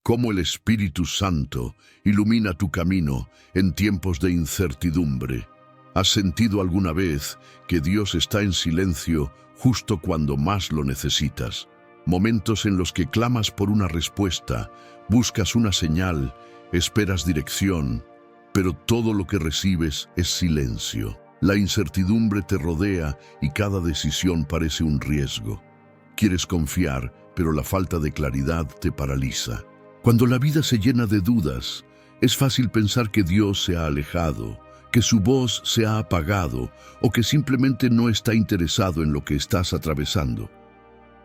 cómo el Espíritu Santo ilumina tu camino en tiempos de incertidumbre. ¿Has sentido alguna vez que Dios está en silencio justo cuando más lo necesitas? Momentos en los que clamas por una respuesta, buscas una señal, esperas dirección, pero todo lo que recibes es silencio. La incertidumbre te rodea y cada decisión parece un riesgo. Quieres confiar, pero la falta de claridad te paraliza. Cuando la vida se llena de dudas, es fácil pensar que Dios se ha alejado, que su voz se ha apagado o que simplemente no está interesado en lo que estás atravesando.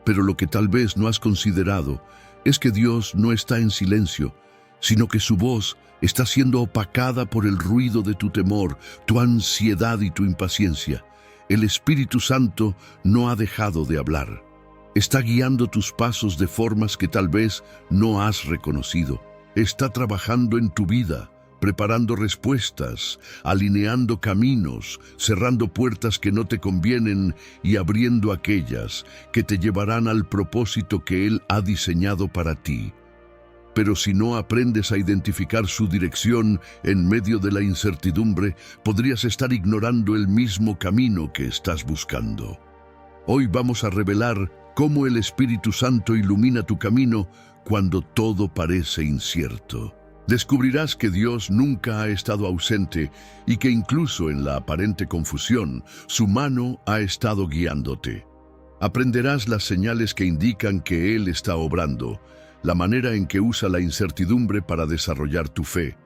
Pero lo que tal vez no has considerado es que Dios no está en silencio, sino que su voz está siendo opacada por el ruido de tu temor, tu ansiedad y tu impaciencia. El Espíritu Santo no ha dejado de hablar. Está guiando tus pasos de formas que tal vez no has reconocido. Está trabajando en tu vida, preparando respuestas, alineando caminos, cerrando puertas que no te convienen y abriendo aquellas que te llevarán al propósito que Él ha diseñado para ti. Pero si no aprendes a identificar su dirección en medio de la incertidumbre, podrías estar ignorando el mismo camino que estás buscando. Hoy vamos a revelar cómo el Espíritu Santo ilumina tu camino cuando todo parece incierto. Descubrirás que Dios nunca ha estado ausente y que incluso en la aparente confusión, su mano ha estado guiándote. Aprenderás las señales que indican que Él está obrando, la manera en que usa la incertidumbre para desarrollar tu fe,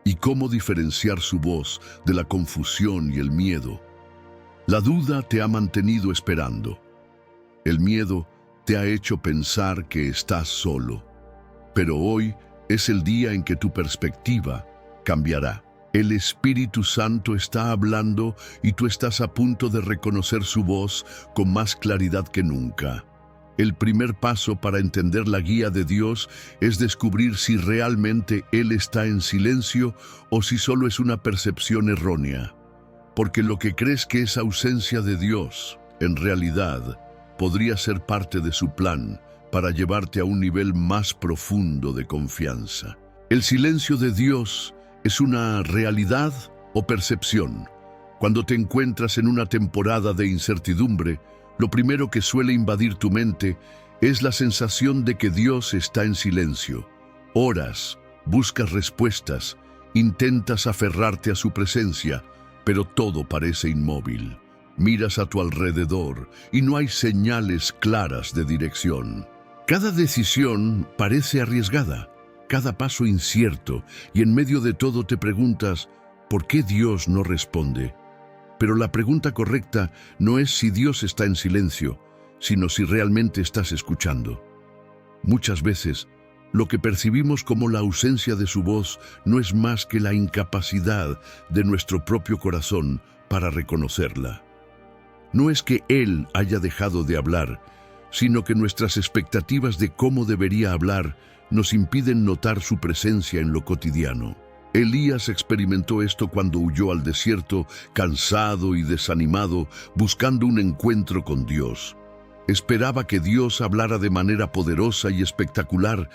y cómo diferenciar su voz de la confusión y el miedo. La duda te ha mantenido esperando. El miedo te ha hecho pensar que estás solo. Pero hoy es el día en que tu perspectiva cambiará. El Espíritu Santo está hablando y tú estás a punto de reconocer su voz con más claridad que nunca. El primer paso para entender la guía de Dios es descubrir si realmente Él está en silencio o si solo es una percepción errónea. Porque lo que crees que es ausencia de Dios, en realidad, podría ser parte de su plan para llevarte a un nivel más profundo de confianza. El silencio de Dios es una realidad o percepción. Cuando te encuentras en una temporada de incertidumbre, lo primero que suele invadir tu mente es la sensación de que Dios está en silencio. Oras, buscas respuestas, intentas aferrarte a su presencia, pero todo parece inmóvil. Miras a tu alrededor y no hay señales claras de dirección. Cada decisión parece arriesgada, cada paso incierto, y en medio de todo te preguntas, ¿por qué Dios no responde? Pero la pregunta correcta no es si Dios está en silencio, sino si realmente estás escuchando. Muchas veces, lo que percibimos como la ausencia de su voz no es más que la incapacidad de nuestro propio corazón para reconocerla. No es que Él haya dejado de hablar, sino que nuestras expectativas de cómo debería hablar nos impiden notar su presencia en lo cotidiano. Elías experimentó esto cuando huyó al desierto, cansado y desanimado, buscando un encuentro con Dios. Esperaba que Dios hablara de manera poderosa y espectacular,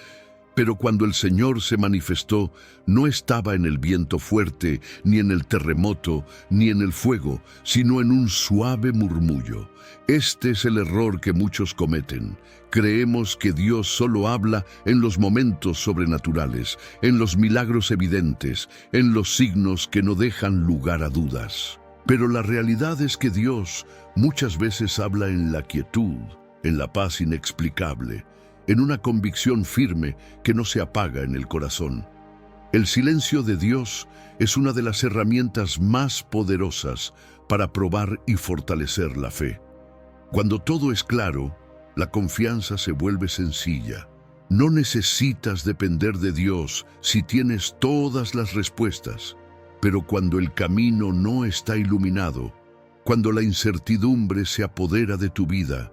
pero cuando el Señor se manifestó, no estaba en el viento fuerte, ni en el terremoto, ni en el fuego, sino en un suave murmullo. Este es el error que muchos cometen. Creemos que Dios solo habla en los momentos sobrenaturales, en los milagros evidentes, en los signos que no dejan lugar a dudas. Pero la realidad es que Dios muchas veces habla en la quietud, en la paz inexplicable, en una convicción firme que no se apaga en el corazón. El silencio de Dios es una de las herramientas más poderosas para probar y fortalecer la fe. Cuando todo es claro, la confianza se vuelve sencilla. No necesitas depender de Dios si tienes todas las respuestas, pero cuando el camino no está iluminado, cuando la incertidumbre se apodera de tu vida,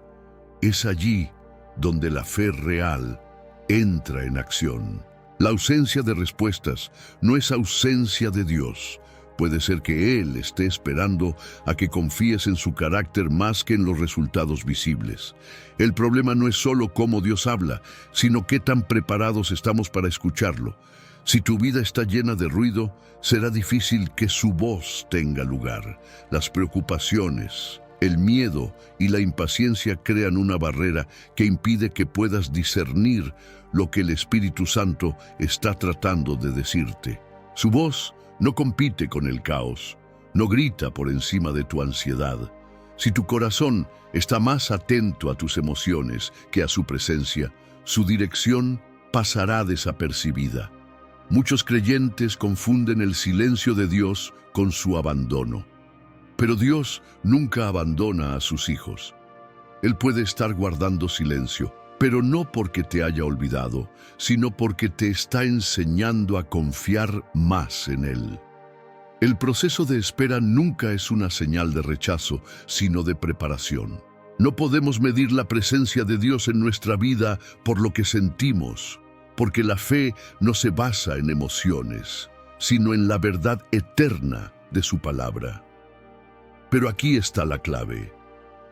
es allí donde la fe real entra en acción. La ausencia de respuestas no es ausencia de Dios, Puede ser que Él esté esperando a que confíes en su carácter más que en los resultados visibles. El problema no es solo cómo Dios habla, sino qué tan preparados estamos para escucharlo. Si tu vida está llena de ruido, será difícil que su voz tenga lugar. Las preocupaciones, el miedo y la impaciencia crean una barrera que impide que puedas discernir lo que el Espíritu Santo está tratando de decirte. Su voz no compite con el caos, no grita por encima de tu ansiedad. Si tu corazón está más atento a tus emociones que a su presencia, su dirección pasará desapercibida. Muchos creyentes confunden el silencio de Dios con su abandono. Pero Dios nunca abandona a sus hijos. Él puede estar guardando silencio, pero no porque te haya olvidado, sino porque te está enseñando a confiar más en Él. El proceso de espera nunca es una señal de rechazo, sino de preparación. No podemos medir la presencia de Dios en nuestra vida por lo que sentimos, porque la fe no se basa en emociones, sino en la verdad eterna de su palabra. Pero aquí está la clave.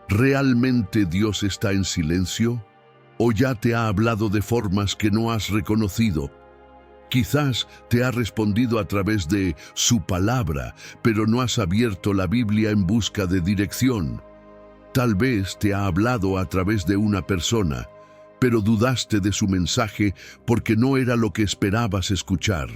¿Realmente Dios está en silencio? ¿O ya te ha hablado de formas que no has reconocido? Quizás te ha respondido a través de su palabra, pero no has abierto la Biblia en busca de dirección. Tal vez te ha hablado a través de una persona, pero dudaste de su mensaje porque no era lo que esperabas escuchar.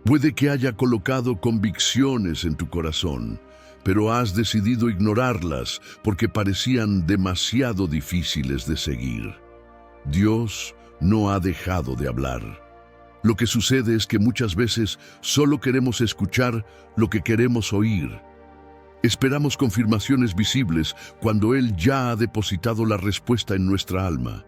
Puede que haya colocado convicciones en tu corazón, pero has decidido ignorarlas porque parecían demasiado difíciles de seguir. Dios no ha dejado de hablar. Lo que sucede es que muchas veces solo queremos escuchar lo que queremos oír. Esperamos confirmaciones visibles cuando Él ya ha depositado la respuesta en nuestra alma.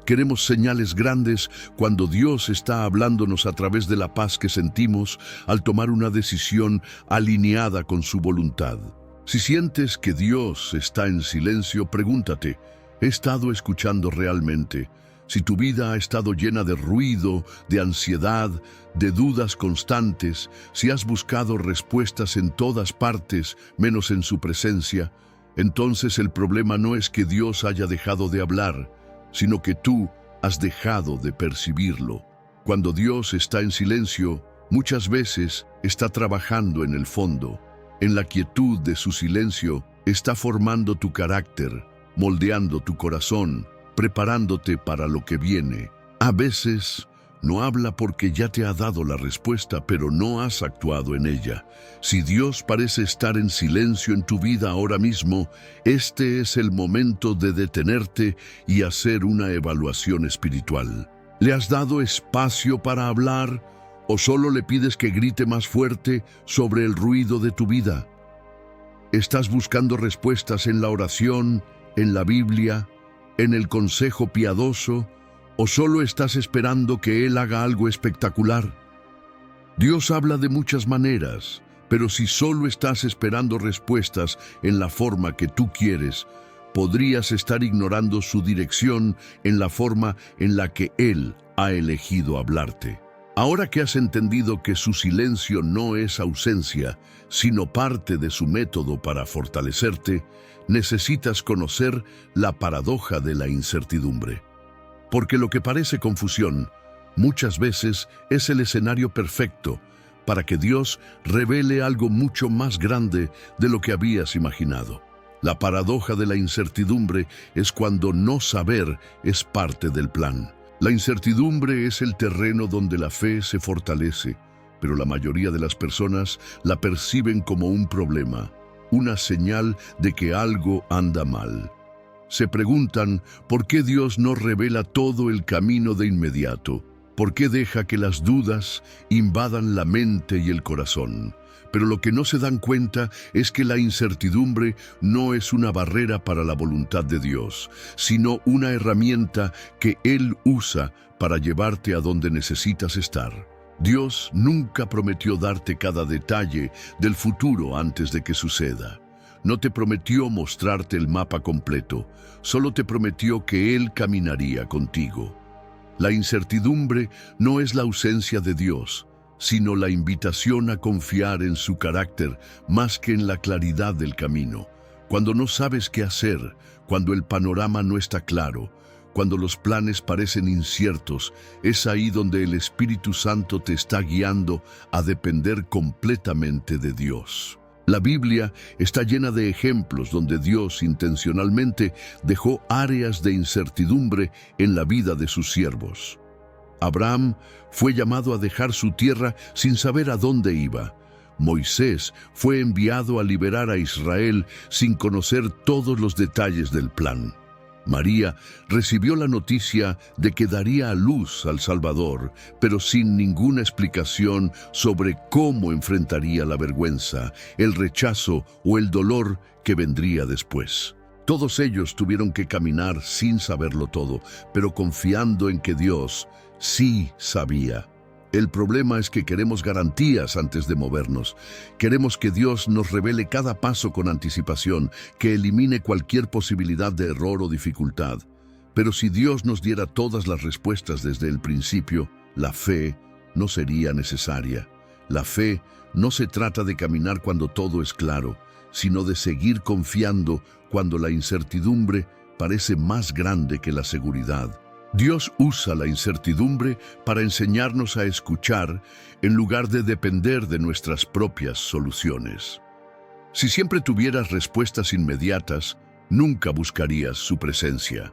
Queremos señales grandes cuando Dios está hablándonos a través de la paz que sentimos al tomar una decisión alineada con su voluntad. Si sientes que Dios está en silencio, pregúntate, ¿he estado escuchando realmente? Si tu vida ha estado llena de ruido, de ansiedad, de dudas constantes, si has buscado respuestas en todas partes menos en su presencia, entonces el problema no es que Dios haya dejado de hablar, sino que tú has dejado de percibirlo. Cuando Dios está en silencio, muchas veces está trabajando en el fondo. En la quietud de su silencio, está formando tu carácter, moldeando tu corazón, preparándote para lo que viene. A veces no habla porque ya te ha dado la respuesta, pero no has actuado en ella. Si Dios parece estar en silencio en tu vida ahora mismo, este es el momento de detenerte y hacer una evaluación espiritual. ¿Le has dado espacio para hablar o solo le pides que grite más fuerte sobre el ruido de tu vida? ¿Estás buscando respuestas en la oración, en la Biblia, en el consejo piadoso, o solo estás esperando que Él haga algo espectacular? Dios habla de muchas maneras, pero si solo estás esperando respuestas en la forma que tú quieres, podrías estar ignorando su dirección en la forma en la que Él ha elegido hablarte. Ahora que has entendido que su silencio no es ausencia, sino parte de su método para fortalecerte, necesitas conocer la paradoja de la incertidumbre. Porque lo que parece confusión, muchas veces es el escenario perfecto para que Dios revele algo mucho más grande de lo que habías imaginado. La paradoja de la incertidumbre es cuando no saber es parte del plan. La incertidumbre es el terreno donde la fe se fortalece, pero la mayoría de las personas la perciben como un problema, una señal de que algo anda mal. Se preguntan por qué Dios no revela todo el camino de inmediato, por qué deja que las dudas invadan la mente y el corazón. Pero lo que no se dan cuenta es que la incertidumbre no es una barrera para la voluntad de Dios, sino una herramienta que Él usa para llevarte a donde necesitas estar. Dios nunca prometió darte cada detalle del futuro antes de que suceda. No te prometió mostrarte el mapa completo, solo te prometió que Él caminaría contigo. La incertidumbre no es la ausencia de Dios, sino la invitación a confiar en su carácter más que en la claridad del camino. Cuando no sabes qué hacer, cuando el panorama no está claro, cuando los planes parecen inciertos, es ahí donde el Espíritu Santo te está guiando a depender completamente de Dios. La Biblia está llena de ejemplos donde Dios intencionalmente dejó áreas de incertidumbre en la vida de sus siervos. Abraham fue llamado a dejar su tierra sin saber a dónde iba. Moisés fue enviado a liberar a Israel sin conocer todos los detalles del plan. María recibió la noticia de que daría a luz al Salvador, pero sin ninguna explicación sobre cómo enfrentaría la vergüenza, el rechazo o el dolor que vendría después. Todos ellos tuvieron que caminar sin saberlo todo, pero confiando en que Dios sí sabía. El problema es que queremos garantías antes de movernos. Queremos que Dios nos revele cada paso con anticipación, que elimine cualquier posibilidad de error o dificultad. Pero si Dios nos diera todas las respuestas desde el principio, la fe no sería necesaria. La fe no se trata de caminar cuando todo es claro, sino de seguir confiando cuando la incertidumbre parece más grande que la seguridad. Dios usa la incertidumbre para enseñarnos a escuchar en lugar de depender de nuestras propias soluciones. Si siempre tuvieras respuestas inmediatas, nunca buscarías su presencia.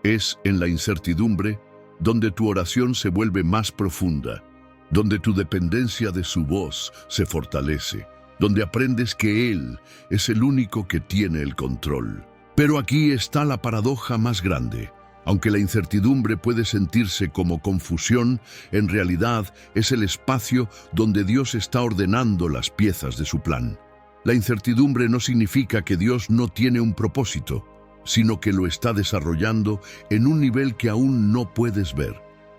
Es en la incertidumbre donde tu oración se vuelve más profunda, donde tu dependencia de su voz se fortalece, donde aprendes que Él es el único que tiene el control. Pero aquí está la paradoja más grande. Aunque la incertidumbre puede sentirse como confusión, en realidad es el espacio donde Dios está ordenando las piezas de su plan. La incertidumbre no significa que Dios no tiene un propósito, sino que lo está desarrollando en un nivel que aún no puedes ver.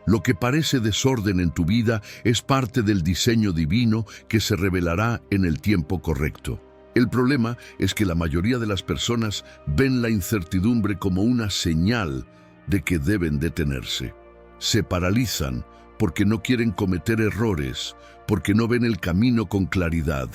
Lo que parece desorden en tu vida es parte del diseño divino que se revelará en el tiempo correcto. El problema es que la mayoría de las personas ven la incertidumbre como una señal de que deben detenerse. Se paralizan porque no quieren cometer errores, porque no ven el camino con claridad.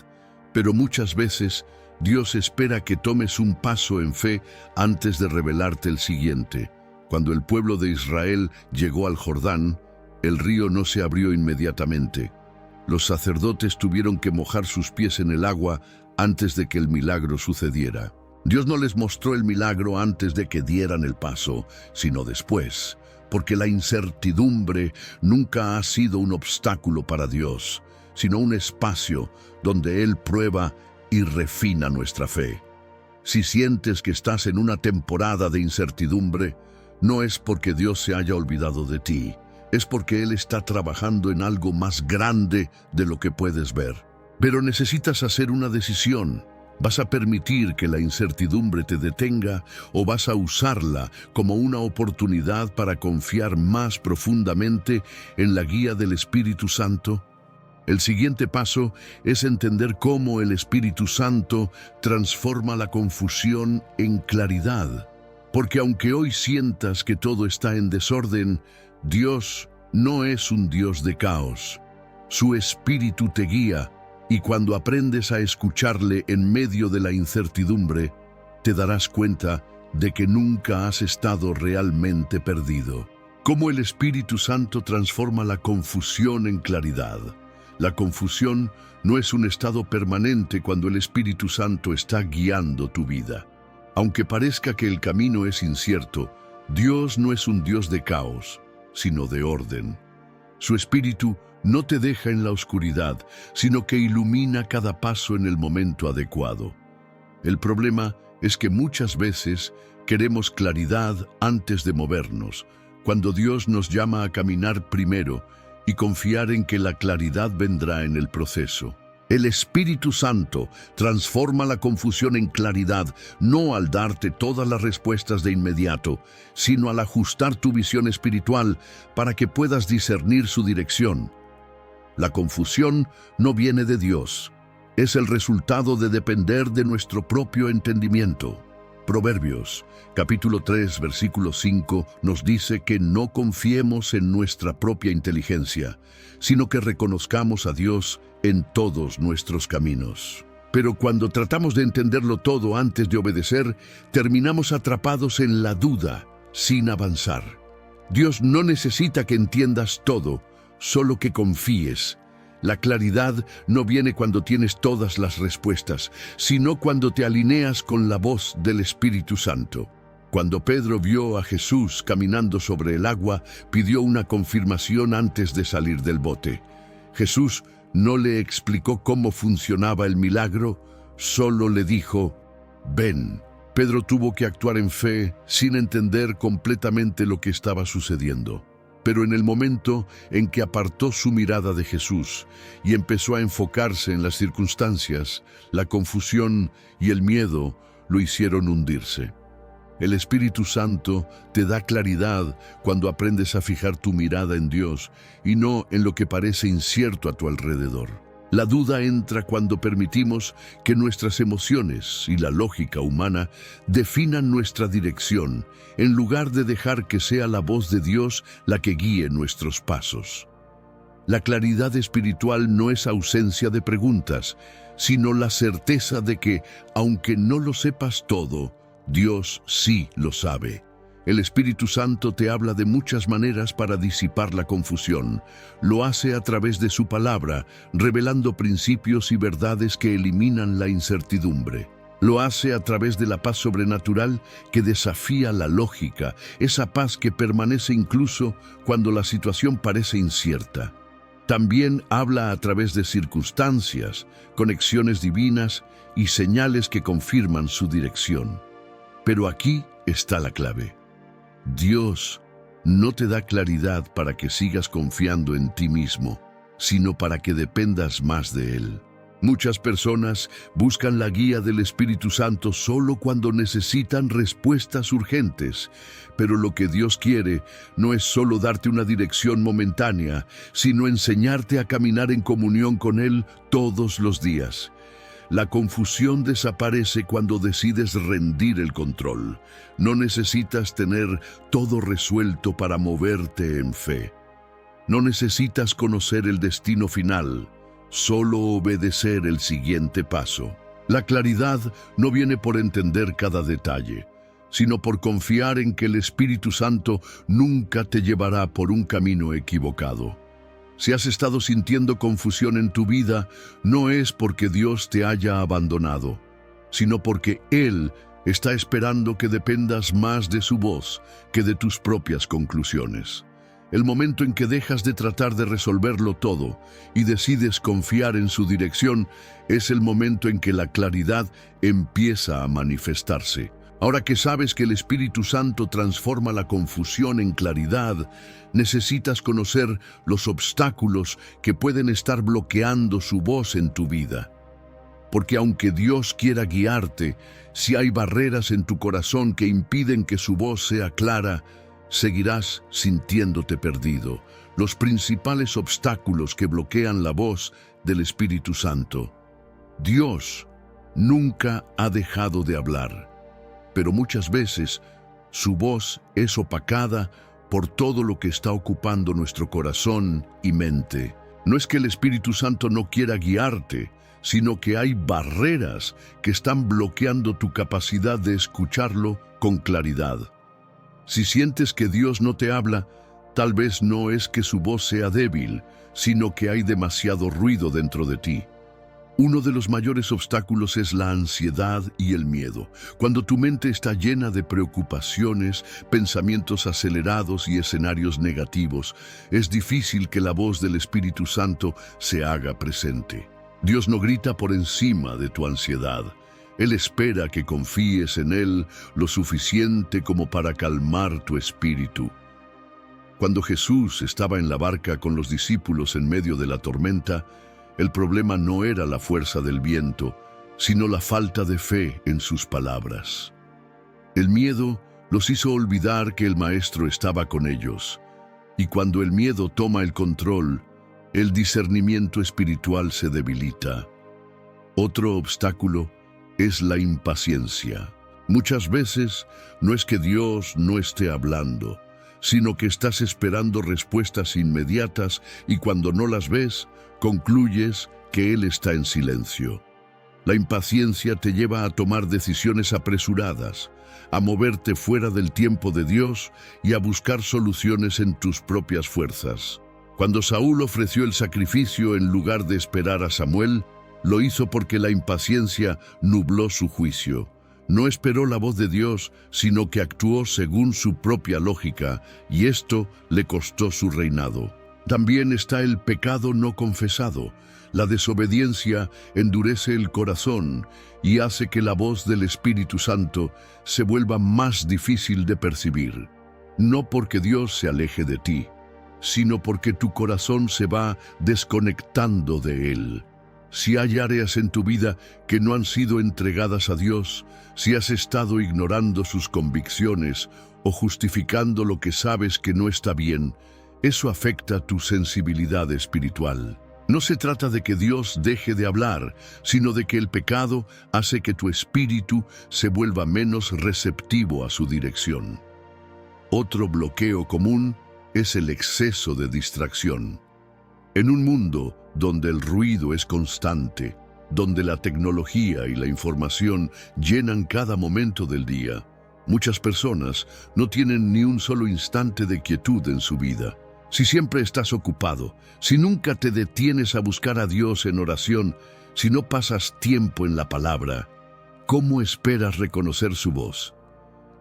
Pero muchas veces Dios espera que tomes un paso en fe antes de revelarte el siguiente. Cuando el pueblo de Israel llegó al Jordán, el río no se abrió inmediatamente. Los sacerdotes tuvieron que mojar sus pies en el agua antes de que el milagro sucediera. Dios no les mostró el milagro antes de que dieran el paso, sino después, porque la incertidumbre nunca ha sido un obstáculo para Dios, sino un espacio donde Él prueba y refina nuestra fe. Si sientes que estás en una temporada de incertidumbre, no es porque Dios se haya olvidado de ti, es porque Él está trabajando en algo más grande de lo que puedes ver. Pero necesitas hacer una decisión. ¿Vas a permitir que la incertidumbre te detenga o vas a usarla como una oportunidad para confiar más profundamente en la guía del Espíritu Santo? El siguiente paso es entender cómo el Espíritu Santo transforma la confusión en claridad. Porque aunque hoy sientas que todo está en desorden, Dios no es un Dios de caos. Su Espíritu te guía. Y cuando aprendes a escucharle en medio de la incertidumbre, te darás cuenta de que nunca has estado realmente perdido. Cómo el Espíritu Santo transforma la confusión en claridad. La confusión no es un estado permanente cuando el Espíritu Santo está guiando tu vida. Aunque parezca que el camino es incierto, Dios no es un Dios de caos, sino de orden. Su Espíritu no te deja en la oscuridad, sino que ilumina cada paso en el momento adecuado. El problema es que muchas veces queremos claridad antes de movernos, cuando Dios nos llama a caminar primero y confiar en que la claridad vendrá en el proceso. El Espíritu Santo transforma la confusión en claridad, no al darte todas las respuestas de inmediato, sino al ajustar tu visión espiritual para que puedas discernir su dirección. La confusión no viene de Dios, es el resultado de depender de nuestro propio entendimiento. Proverbios, capítulo 3, versículo 5, nos dice que no confiemos en nuestra propia inteligencia, sino que reconozcamos a Dios en todos nuestros caminos. Pero cuando tratamos de entenderlo todo antes de obedecer, terminamos atrapados en la duda, sin avanzar. Dios no necesita que entiendas todo, solo que confíes. La claridad no viene cuando tienes todas las respuestas, sino cuando te alineas con la voz del Espíritu Santo. Cuando Pedro vio a Jesús caminando sobre el agua, pidió una confirmación antes de salir del bote. Jesús no le explicó cómo funcionaba el milagro, solo le dijo, «Ven». Pedro tuvo que actuar en fe sin entender completamente lo que estaba sucediendo. Pero en el momento en que apartó su mirada de Jesús y empezó a enfocarse en las circunstancias, la confusión y el miedo lo hicieron hundirse. El Espíritu Santo te da claridad cuando aprendes a fijar tu mirada en Dios y no en lo que parece incierto a tu alrededor. La duda entra cuando permitimos que nuestras emociones y la lógica humana definan nuestra dirección, en lugar de dejar que sea la voz de Dios la que guíe nuestros pasos. La claridad espiritual no es ausencia de preguntas, sino la certeza de que, aunque no lo sepas todo, Dios sí lo sabe. El Espíritu Santo te habla de muchas maneras para disipar la confusión. Lo hace a través de su palabra, revelando principios y verdades que eliminan la incertidumbre. Lo hace a través de la paz sobrenatural que desafía la lógica, esa paz que permanece incluso cuando la situación parece incierta. También habla a través de circunstancias, conexiones divinas y señales que confirman su dirección. Pero aquí está la clave. Dios no te da claridad para que sigas confiando en ti mismo, sino para que dependas más de Él. Muchas personas buscan la guía del Espíritu Santo solo cuando necesitan respuestas urgentes, pero lo que Dios quiere no es solo darte una dirección momentánea, sino enseñarte a caminar en comunión con Él todos los días. La confusión desaparece cuando decides rendir el control. No necesitas tener todo resuelto para moverte en fe. No necesitas conocer el destino final, solo obedecer el siguiente paso. La claridad no viene por entender cada detalle, sino por confiar en que el Espíritu Santo nunca te llevará por un camino equivocado. Si has estado sintiendo confusión en tu vida, no es porque Dios te haya abandonado, sino porque Él está esperando que dependas más de su voz que de tus propias conclusiones. El momento en que dejas de tratar de resolverlo todo y decides confiar en su dirección, es el momento en que la claridad empieza a manifestarse. Ahora que sabes que el Espíritu Santo transforma la confusión en claridad, necesitas conocer los obstáculos que pueden estar bloqueando su voz en tu vida. Porque aunque Dios quiera guiarte, si hay barreras en tu corazón que impiden que su voz sea clara, seguirás sintiéndote perdido. Los principales obstáculos que bloquean la voz del Espíritu Santo. Dios nunca ha dejado de hablar, pero muchas veces su voz es opacada por todo lo que está ocupando nuestro corazón y mente. No es que el Espíritu Santo no quiera guiarte, sino que hay barreras que están bloqueando tu capacidad de escucharlo con claridad. Si sientes que Dios no te habla, tal vez no es que su voz sea débil, sino que hay demasiado ruido dentro de ti. Uno de los mayores obstáculos es la ansiedad y el miedo. Cuando tu mente está llena de preocupaciones, pensamientos acelerados y escenarios negativos, es difícil que la voz del Espíritu Santo se haga presente. Dios no grita por encima de tu ansiedad. Él espera que confíes en Él lo suficiente como para calmar tu espíritu. Cuando Jesús estaba en la barca con los discípulos en medio de la tormenta, el problema no era la fuerza del viento, sino la falta de fe en sus palabras. El miedo los hizo olvidar que el Maestro estaba con ellos, y cuando el miedo toma el control, el discernimiento espiritual se debilita. Otro obstáculo es la impaciencia. Muchas veces no es que Dios no esté hablando, sino que estás esperando respuestas inmediatas y cuando no las ves, concluyes que Él está en silencio. La impaciencia te lleva a tomar decisiones apresuradas, a moverte fuera del tiempo de Dios y a buscar soluciones en tus propias fuerzas. Cuando Saúl ofreció el sacrificio en lugar de esperar a Samuel, lo hizo porque la impaciencia nubló su juicio. No esperó la voz de Dios, sino que actuó según su propia lógica, y esto le costó su reinado. También está el pecado no confesado. La desobediencia endurece el corazón y hace que la voz del Espíritu Santo se vuelva más difícil de percibir. No porque Dios se aleje de ti, sino porque tu corazón se va desconectando de Él. Si hay áreas en tu vida que no han sido entregadas a Dios, si has estado ignorando sus convicciones o justificando lo que sabes que no está bien, eso afecta tu sensibilidad espiritual. No se trata de que Dios deje de hablar, sino de que el pecado hace que tu espíritu se vuelva menos receptivo a su dirección. Otro bloqueo común es el exceso de distracción. En un mundo donde el ruido es constante, donde la tecnología y la información llenan cada momento del día, muchas personas no tienen ni un solo instante de quietud en su vida. Si siempre estás ocupado, si nunca te detienes a buscar a Dios en oración, si no pasas tiempo en la palabra, ¿cómo esperas reconocer su voz?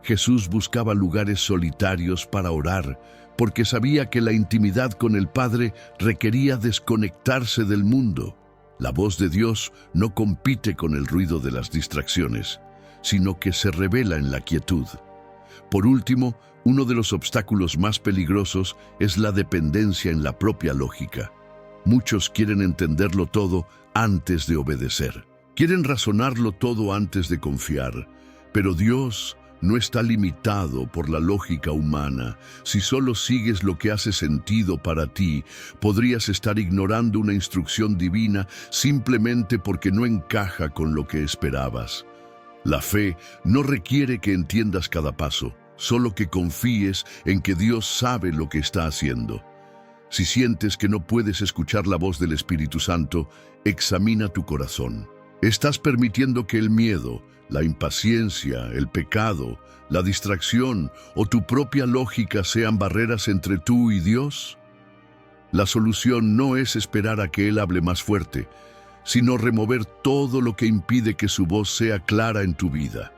Jesús buscaba lugares solitarios para orar, porque sabía que la intimidad con el Padre requería desconectarse del mundo. La voz de Dios no compite con el ruido de las distracciones, sino que se revela en la quietud. Por último, uno de los obstáculos más peligrosos es la dependencia en la propia lógica. Muchos quieren entenderlo todo antes de obedecer. Quieren razonarlo todo antes de confiar, pero Dios no está limitado por la lógica humana. Si solo sigues lo que hace sentido para ti, podrías estar ignorando una instrucción divina simplemente porque no encaja con lo que esperabas. La fe no requiere que entiendas cada paso, solo que confíes en que Dios sabe lo que está haciendo. Si sientes que no puedes escuchar la voz del Espíritu Santo, examina tu corazón. ¿Estás permitiendo que el miedo, la impaciencia, el pecado, la distracción o tu propia lógica sean barreras entre tú y Dios? La solución no es esperar a que Él hable más fuerte, sino remover todo lo que impide que su voz sea clara en tu vida.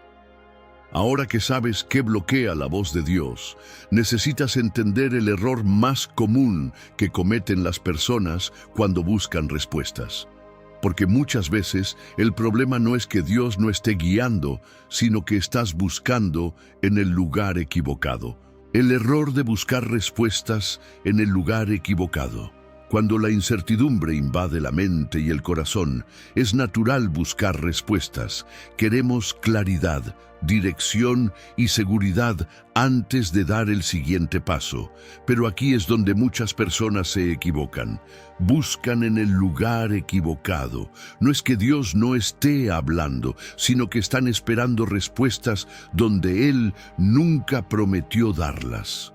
Ahora que sabes qué bloquea la voz de Dios, necesitas entender el error más común que cometen las personas cuando buscan respuestas. Porque muchas veces el problema no es que Dios no esté guiando, sino que estás buscando en el lugar equivocado. El error de buscar respuestas en el lugar equivocado. Cuando la incertidumbre invade la mente y el corazón, es natural buscar respuestas. Queremos claridad, dirección y seguridad antes de dar el siguiente paso. Pero aquí es donde muchas personas se equivocan. Buscan en el lugar equivocado. No es que Dios no esté hablando, sino que están esperando respuestas donde Él nunca prometió darlas.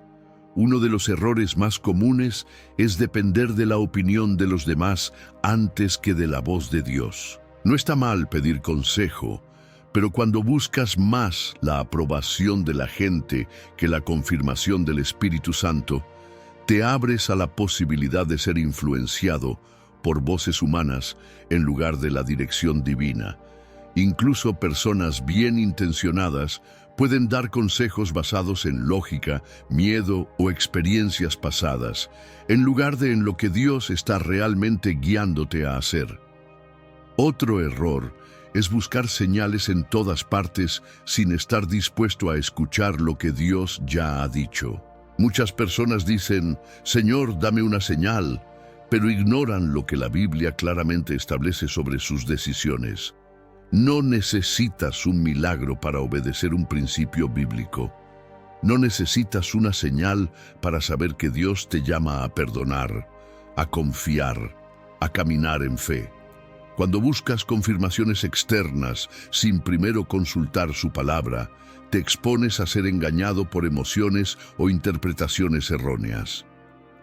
Uno de los errores más comunes es depender de la opinión de los demás antes que de la voz de Dios. No está mal pedir consejo, pero cuando buscas más la aprobación de la gente que la confirmación del Espíritu Santo, te abres a la posibilidad de ser influenciado por voces humanas en lugar de la dirección divina. Incluso personas bien intencionadas pueden dar consejos basados en lógica, miedo o experiencias pasadas, en lugar de en lo que Dios está realmente guiándote a hacer. Otro error es buscar señales en todas partes sin estar dispuesto a escuchar lo que Dios ya ha dicho. Muchas personas dicen, Señor, dame una señal, pero ignoran lo que la Biblia claramente establece sobre sus decisiones. No necesitas un milagro para obedecer un principio bíblico. No necesitas una señal para saber que Dios te llama a perdonar, a confiar, a caminar en fe. Cuando buscas confirmaciones externas sin primero consultar su palabra, te expones a ser engañado por emociones o interpretaciones erróneas.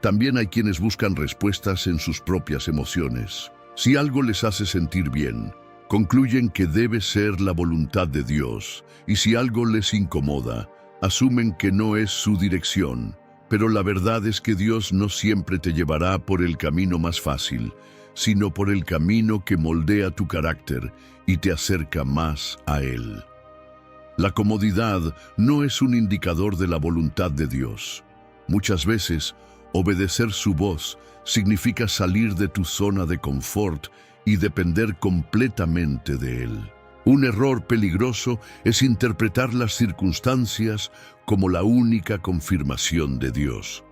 También hay quienes buscan respuestas en sus propias emociones. Si algo les hace sentir bien, concluyen que debe ser la voluntad de Dios, y si algo les incomoda, asumen que no es su dirección. Pero la verdad es que Dios no siempre te llevará por el camino más fácil, sino por el camino que moldea tu carácter y te acerca más a Él. La comodidad no es un indicador de la voluntad de Dios. Muchas veces, obedecer su voz significa salir de tu zona de confort y depender completamente de Él. Un error peligroso es interpretar las circunstancias como la única confirmación de Dios.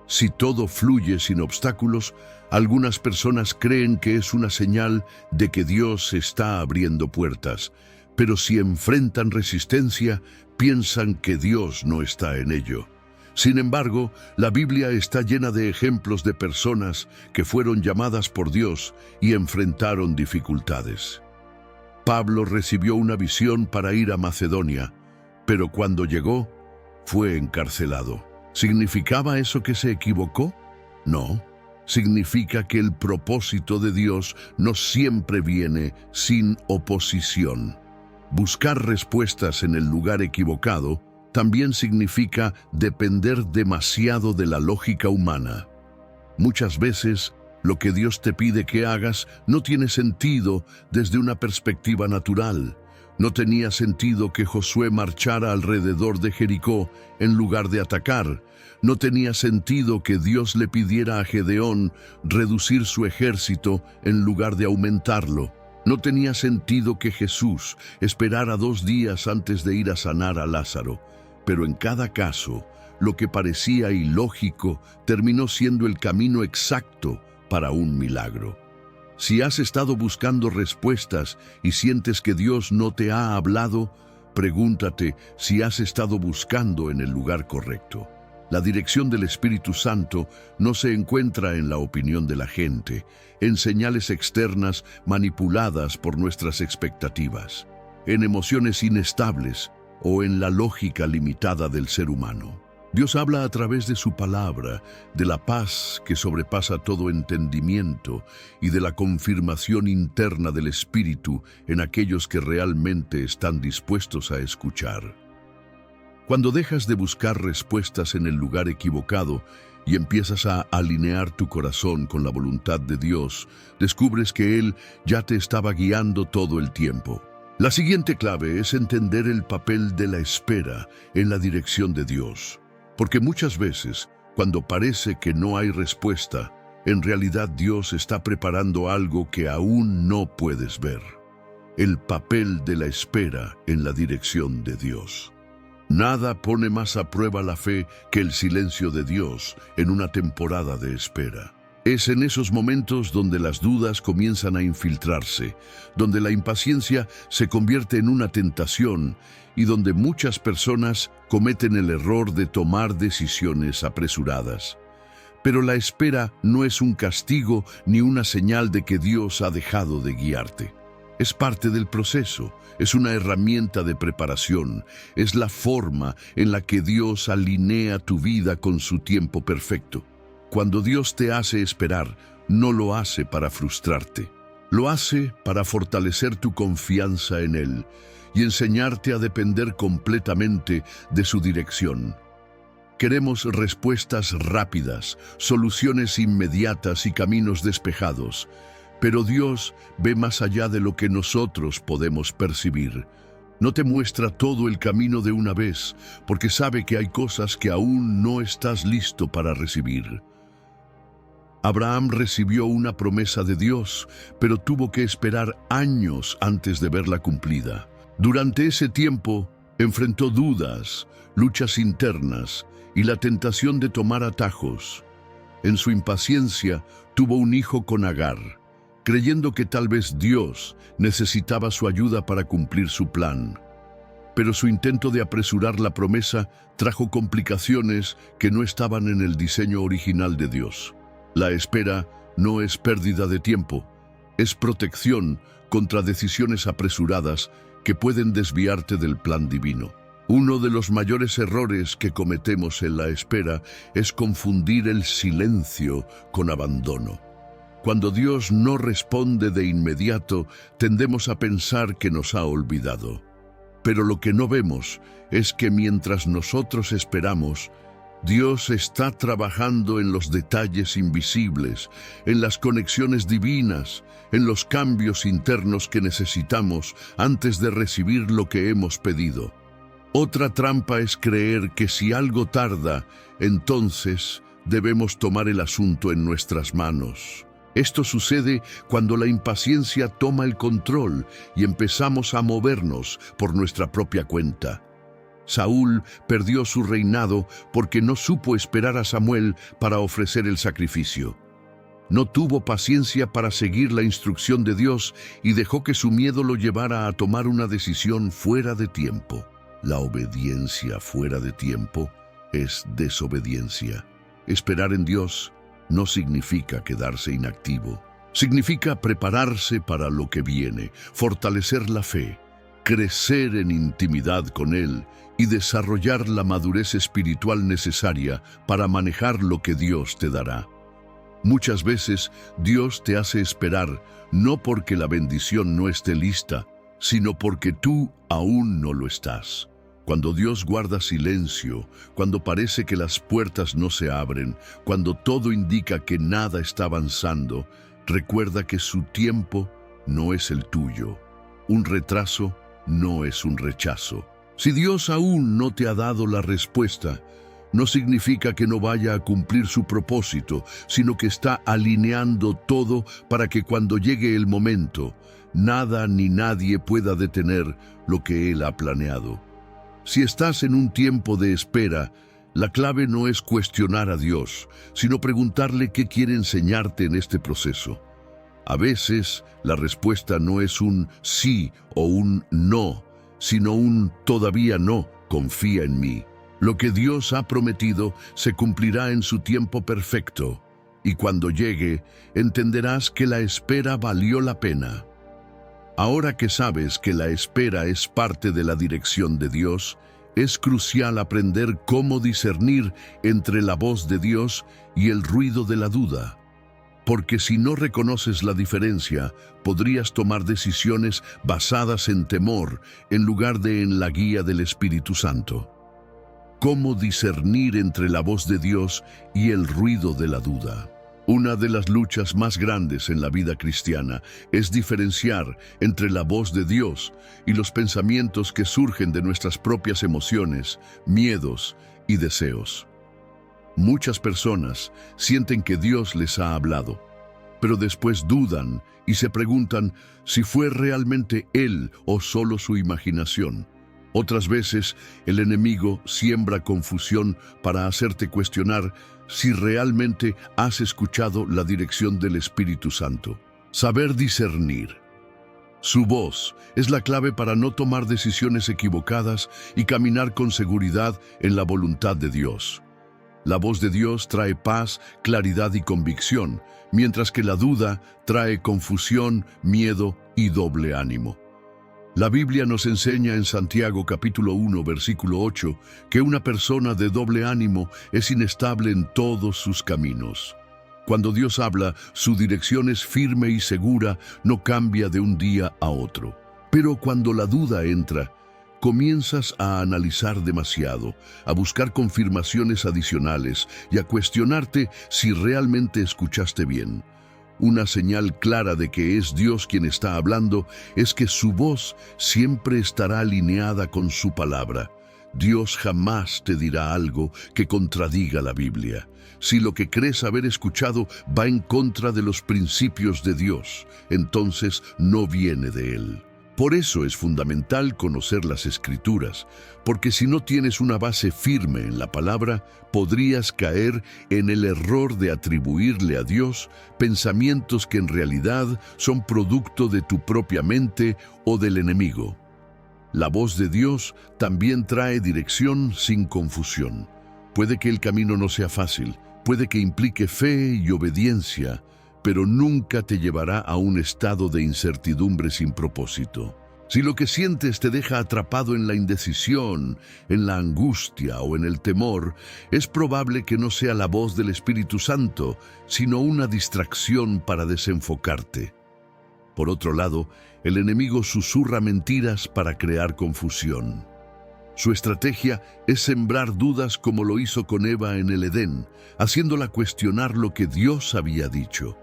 Si todo fluye sin obstáculos, algunas personas creen que es una señal de que Dios está abriendo puertas, pero si enfrentan resistencia, piensan que Dios no está en ello. Sin embargo, la Biblia está llena de ejemplos de personas que fueron llamadas por Dios y enfrentaron dificultades. Pablo recibió una visión para ir a Macedonia, pero cuando llegó, fue encarcelado. ¿Significaba eso que se equivocó? No. Significa que el propósito de Dios no siempre viene sin oposición. Buscar respuestas en el lugar equivocado también significa depender demasiado de la lógica humana. Muchas veces, lo que Dios te pide que hagas no tiene sentido desde una perspectiva natural. No tenía sentido que Josué marchara alrededor de Jericó en lugar de atacar. No tenía sentido que Dios le pidiera a Gedeón reducir su ejército en lugar de aumentarlo. No tenía sentido que Jesús esperara 2 días antes de ir a sanar a Lázaro. Pero en cada caso, lo que parecía ilógico terminó siendo el camino exacto para un milagro. Si has estado buscando respuestas y sientes que Dios no te ha hablado, pregúntate si has estado buscando en el lugar correcto. La dirección del Espíritu Santo no se encuentra en la opinión de la gente, en señales externas manipuladas por nuestras expectativas, en emociones inestables o en la lógica limitada del ser humano. Dios habla a través de su palabra, de la paz que sobrepasa todo entendimiento y de la confirmación interna del Espíritu en aquellos que realmente están dispuestos a escuchar. Cuando dejas de buscar respuestas en el lugar equivocado y empiezas a alinear tu corazón con la voluntad de Dios, descubres que Él ya te estaba guiando todo el tiempo. La siguiente clave es entender el papel de la espera en la dirección de Dios. Porque muchas veces, cuando parece que no hay respuesta, en realidad Dios está preparando algo que aún no puedes ver. El papel de la espera en la dirección de Dios. Nada pone más a prueba la fe que el silencio de Dios en una temporada de espera. Es en esos momentos donde las dudas comienzan a infiltrarse, donde la impaciencia se convierte en una tentación y donde muchas personas cometen el error de tomar decisiones apresuradas. Pero la espera no es un castigo ni una señal de que Dios ha dejado de guiarte. Es parte del proceso, es una herramienta de preparación, es la forma en la que Dios alinea tu vida con su tiempo perfecto. Cuando Dios te hace esperar, no lo hace para frustrarte. Lo hace para fortalecer tu confianza en Él y enseñarte a depender completamente de su dirección. Queremos respuestas rápidas, soluciones inmediatas y caminos despejados, pero Dios ve más allá de lo que nosotros podemos percibir. No te muestra todo el camino de una vez, porque sabe que hay cosas que aún no estás listo para recibir. Abraham recibió una promesa de Dios, pero tuvo que esperar años antes de verla cumplida. Durante ese tiempo, enfrentó dudas, luchas internas y la tentación de tomar atajos. En su impaciencia, tuvo un hijo con Agar, creyendo que tal vez Dios necesitaba su ayuda para cumplir su plan. Pero su intento de apresurar la promesa trajo complicaciones que no estaban en el diseño original de Dios. La espera no es pérdida de tiempo, Es protección contra decisiones apresuradas que pueden desviarte del plan divino. Uno de los mayores errores que cometemos en la espera es confundir el silencio con abandono. Cuando Dios no responde de inmediato, tendemos a pensar que nos ha olvidado. Pero lo que no vemos es que mientras nosotros esperamos, Dios está trabajando en los detalles invisibles, en las conexiones divinas, en los cambios internos que necesitamos antes de recibir lo que hemos pedido. Otra trampa es creer que si algo tarda, entonces debemos tomar el asunto en nuestras manos. Esto sucede cuando la impaciencia toma el control y empezamos a movernos por nuestra propia cuenta. Saúl perdió su reinado porque no supo esperar a Samuel para ofrecer el sacrificio. No tuvo paciencia para seguir la instrucción de Dios y dejó que su miedo lo llevara a tomar una decisión fuera de tiempo. La obediencia fuera de tiempo es desobediencia. Esperar en Dios no significa quedarse inactivo. Significa prepararse para lo que viene, fortalecer la fe, crecer en intimidad con Él y desarrollar la madurez espiritual necesaria para manejar lo que Dios te dará. Muchas veces Dios te hace esperar no porque la bendición no esté lista, sino porque tú aún no lo estás. Cuando Dios guarda silencio, cuando parece que las puertas no se abren, cuando todo indica que nada está avanzando, recuerda que su tiempo no es el tuyo. Un retraso no es un rechazo. Si Dios aún no te ha dado la respuesta, no significa que no vaya a cumplir su propósito, sino que está alineando todo para que cuando llegue el momento, nada ni nadie pueda detener lo que Él ha planeado. Si estás en un tiempo de espera, la clave no es cuestionar a Dios, sino preguntarle qué quiere enseñarte en este proceso. A veces, la respuesta no es un sí o un no, sino un todavía no, confía en mí. Lo que Dios ha prometido se cumplirá en su tiempo perfecto, y cuando llegue, entenderás que la espera valió la pena. Ahora que sabes que la espera es parte de la dirección de Dios, es crucial aprender cómo discernir entre la voz de Dios y el ruido de la duda. Porque si no reconoces la diferencia, podrías tomar decisiones basadas en temor en lugar de en la guía del Espíritu Santo. ¿Cómo discernir entre la voz de Dios y el ruido de la duda? Una de las luchas más grandes en la vida cristiana es diferenciar entre la voz de Dios y los pensamientos que surgen de nuestras propias emociones, miedos y deseos. Muchas personas sienten que Dios les ha hablado, pero después dudan y se preguntan si fue realmente Él o solo su imaginación. Otras veces, el enemigo siembra confusión para hacerte cuestionar si realmente has escuchado la dirección del Espíritu Santo. Saber discernir. Su voz es la clave para no tomar decisiones equivocadas y caminar con seguridad en la voluntad de Dios. La voz de Dios trae paz, claridad y convicción, mientras que la duda trae confusión, miedo y doble ánimo. La Biblia nos enseña en Santiago capítulo 1, versículo 8, que una persona de doble ánimo es inestable en todos sus caminos. Cuando Dios habla, su dirección es firme y segura, no cambia de un día a otro. Pero cuando la duda entra, comienzas a analizar demasiado, a buscar confirmaciones adicionales y a cuestionarte si realmente escuchaste bien. Una señal clara de que es Dios quien está hablando es que su voz siempre estará alineada con su palabra. Dios jamás te dirá algo que contradiga la Biblia. Si lo que crees haber escuchado va en contra de los principios de Dios, entonces no viene de Él. Por eso es fundamental conocer las Escrituras, porque si no tienes una base firme en la palabra, podrías caer en el error de atribuirle a Dios pensamientos que en realidad son producto de tu propia mente o del enemigo. La voz de Dios también trae dirección sin confusión. Puede que el camino no sea fácil, puede que implique fe y obediencia, pero nunca te llevará a un estado de incertidumbre sin propósito. Si lo que sientes te deja atrapado en la indecisión, en la angustia o en el temor, es probable que no sea la voz del Espíritu Santo, sino una distracción para desenfocarte. Por otro lado, el enemigo susurra mentiras para crear confusión. Su estrategia es sembrar dudas como lo hizo con Eva en el Edén, haciéndola cuestionar lo que Dios había dicho.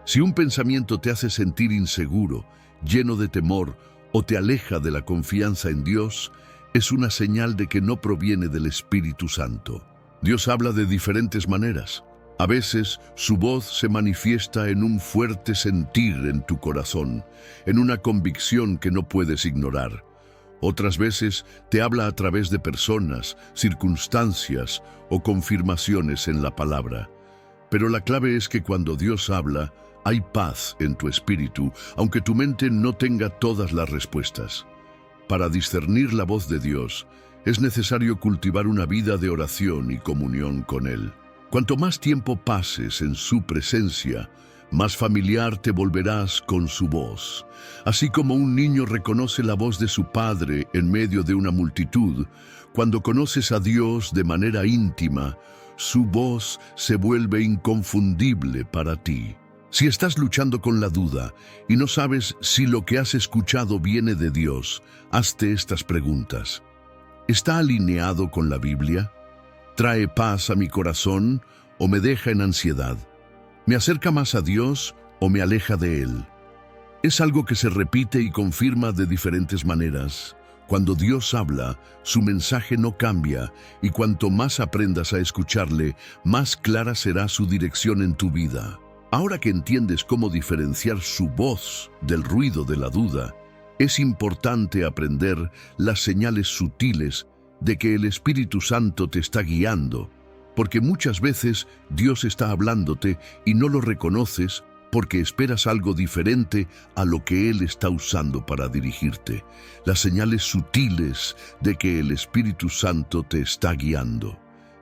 Si un pensamiento te hace sentir inseguro, lleno de temor, o te aleja de la confianza en Dios, es una señal de que no proviene del Espíritu Santo. Dios habla de diferentes maneras. A veces, su voz se manifiesta en un fuerte sentir en tu corazón, en una convicción que no puedes ignorar. Otras veces, te habla a través de personas, circunstancias o confirmaciones en la palabra. Pero la clave es que cuando Dios habla, hay paz en tu espíritu, aunque tu mente no tenga todas las respuestas. Para discernir la voz de Dios, es necesario cultivar una vida de oración y comunión con Él. Cuanto más tiempo pases en su presencia, más familiar te volverás con su voz. Así como un niño reconoce la voz de su padre en medio de una multitud, cuando conoces a Dios de manera íntima, su voz se vuelve inconfundible para ti. Si estás luchando con la duda y no sabes si lo que has escuchado viene de Dios, hazte estas preguntas. ¿Está alineado con la Biblia? ¿Trae paz a mi corazón o me deja en ansiedad? ¿Me acerca más a Dios o me aleja de Él? Es algo que se repite y confirma de diferentes maneras. Cuando Dios habla, su mensaje no cambia, y cuanto más aprendas a escucharle, más clara será su dirección en tu vida. Ahora que entiendes cómo diferenciar su voz del ruido de la duda, es importante aprender las señales sutiles de que el Espíritu Santo te está guiando, porque muchas veces Dios está hablándote y no lo reconoces porque esperas algo diferente a lo que Él está usando para dirigirte. Las señales sutiles de que el Espíritu Santo te está guiando.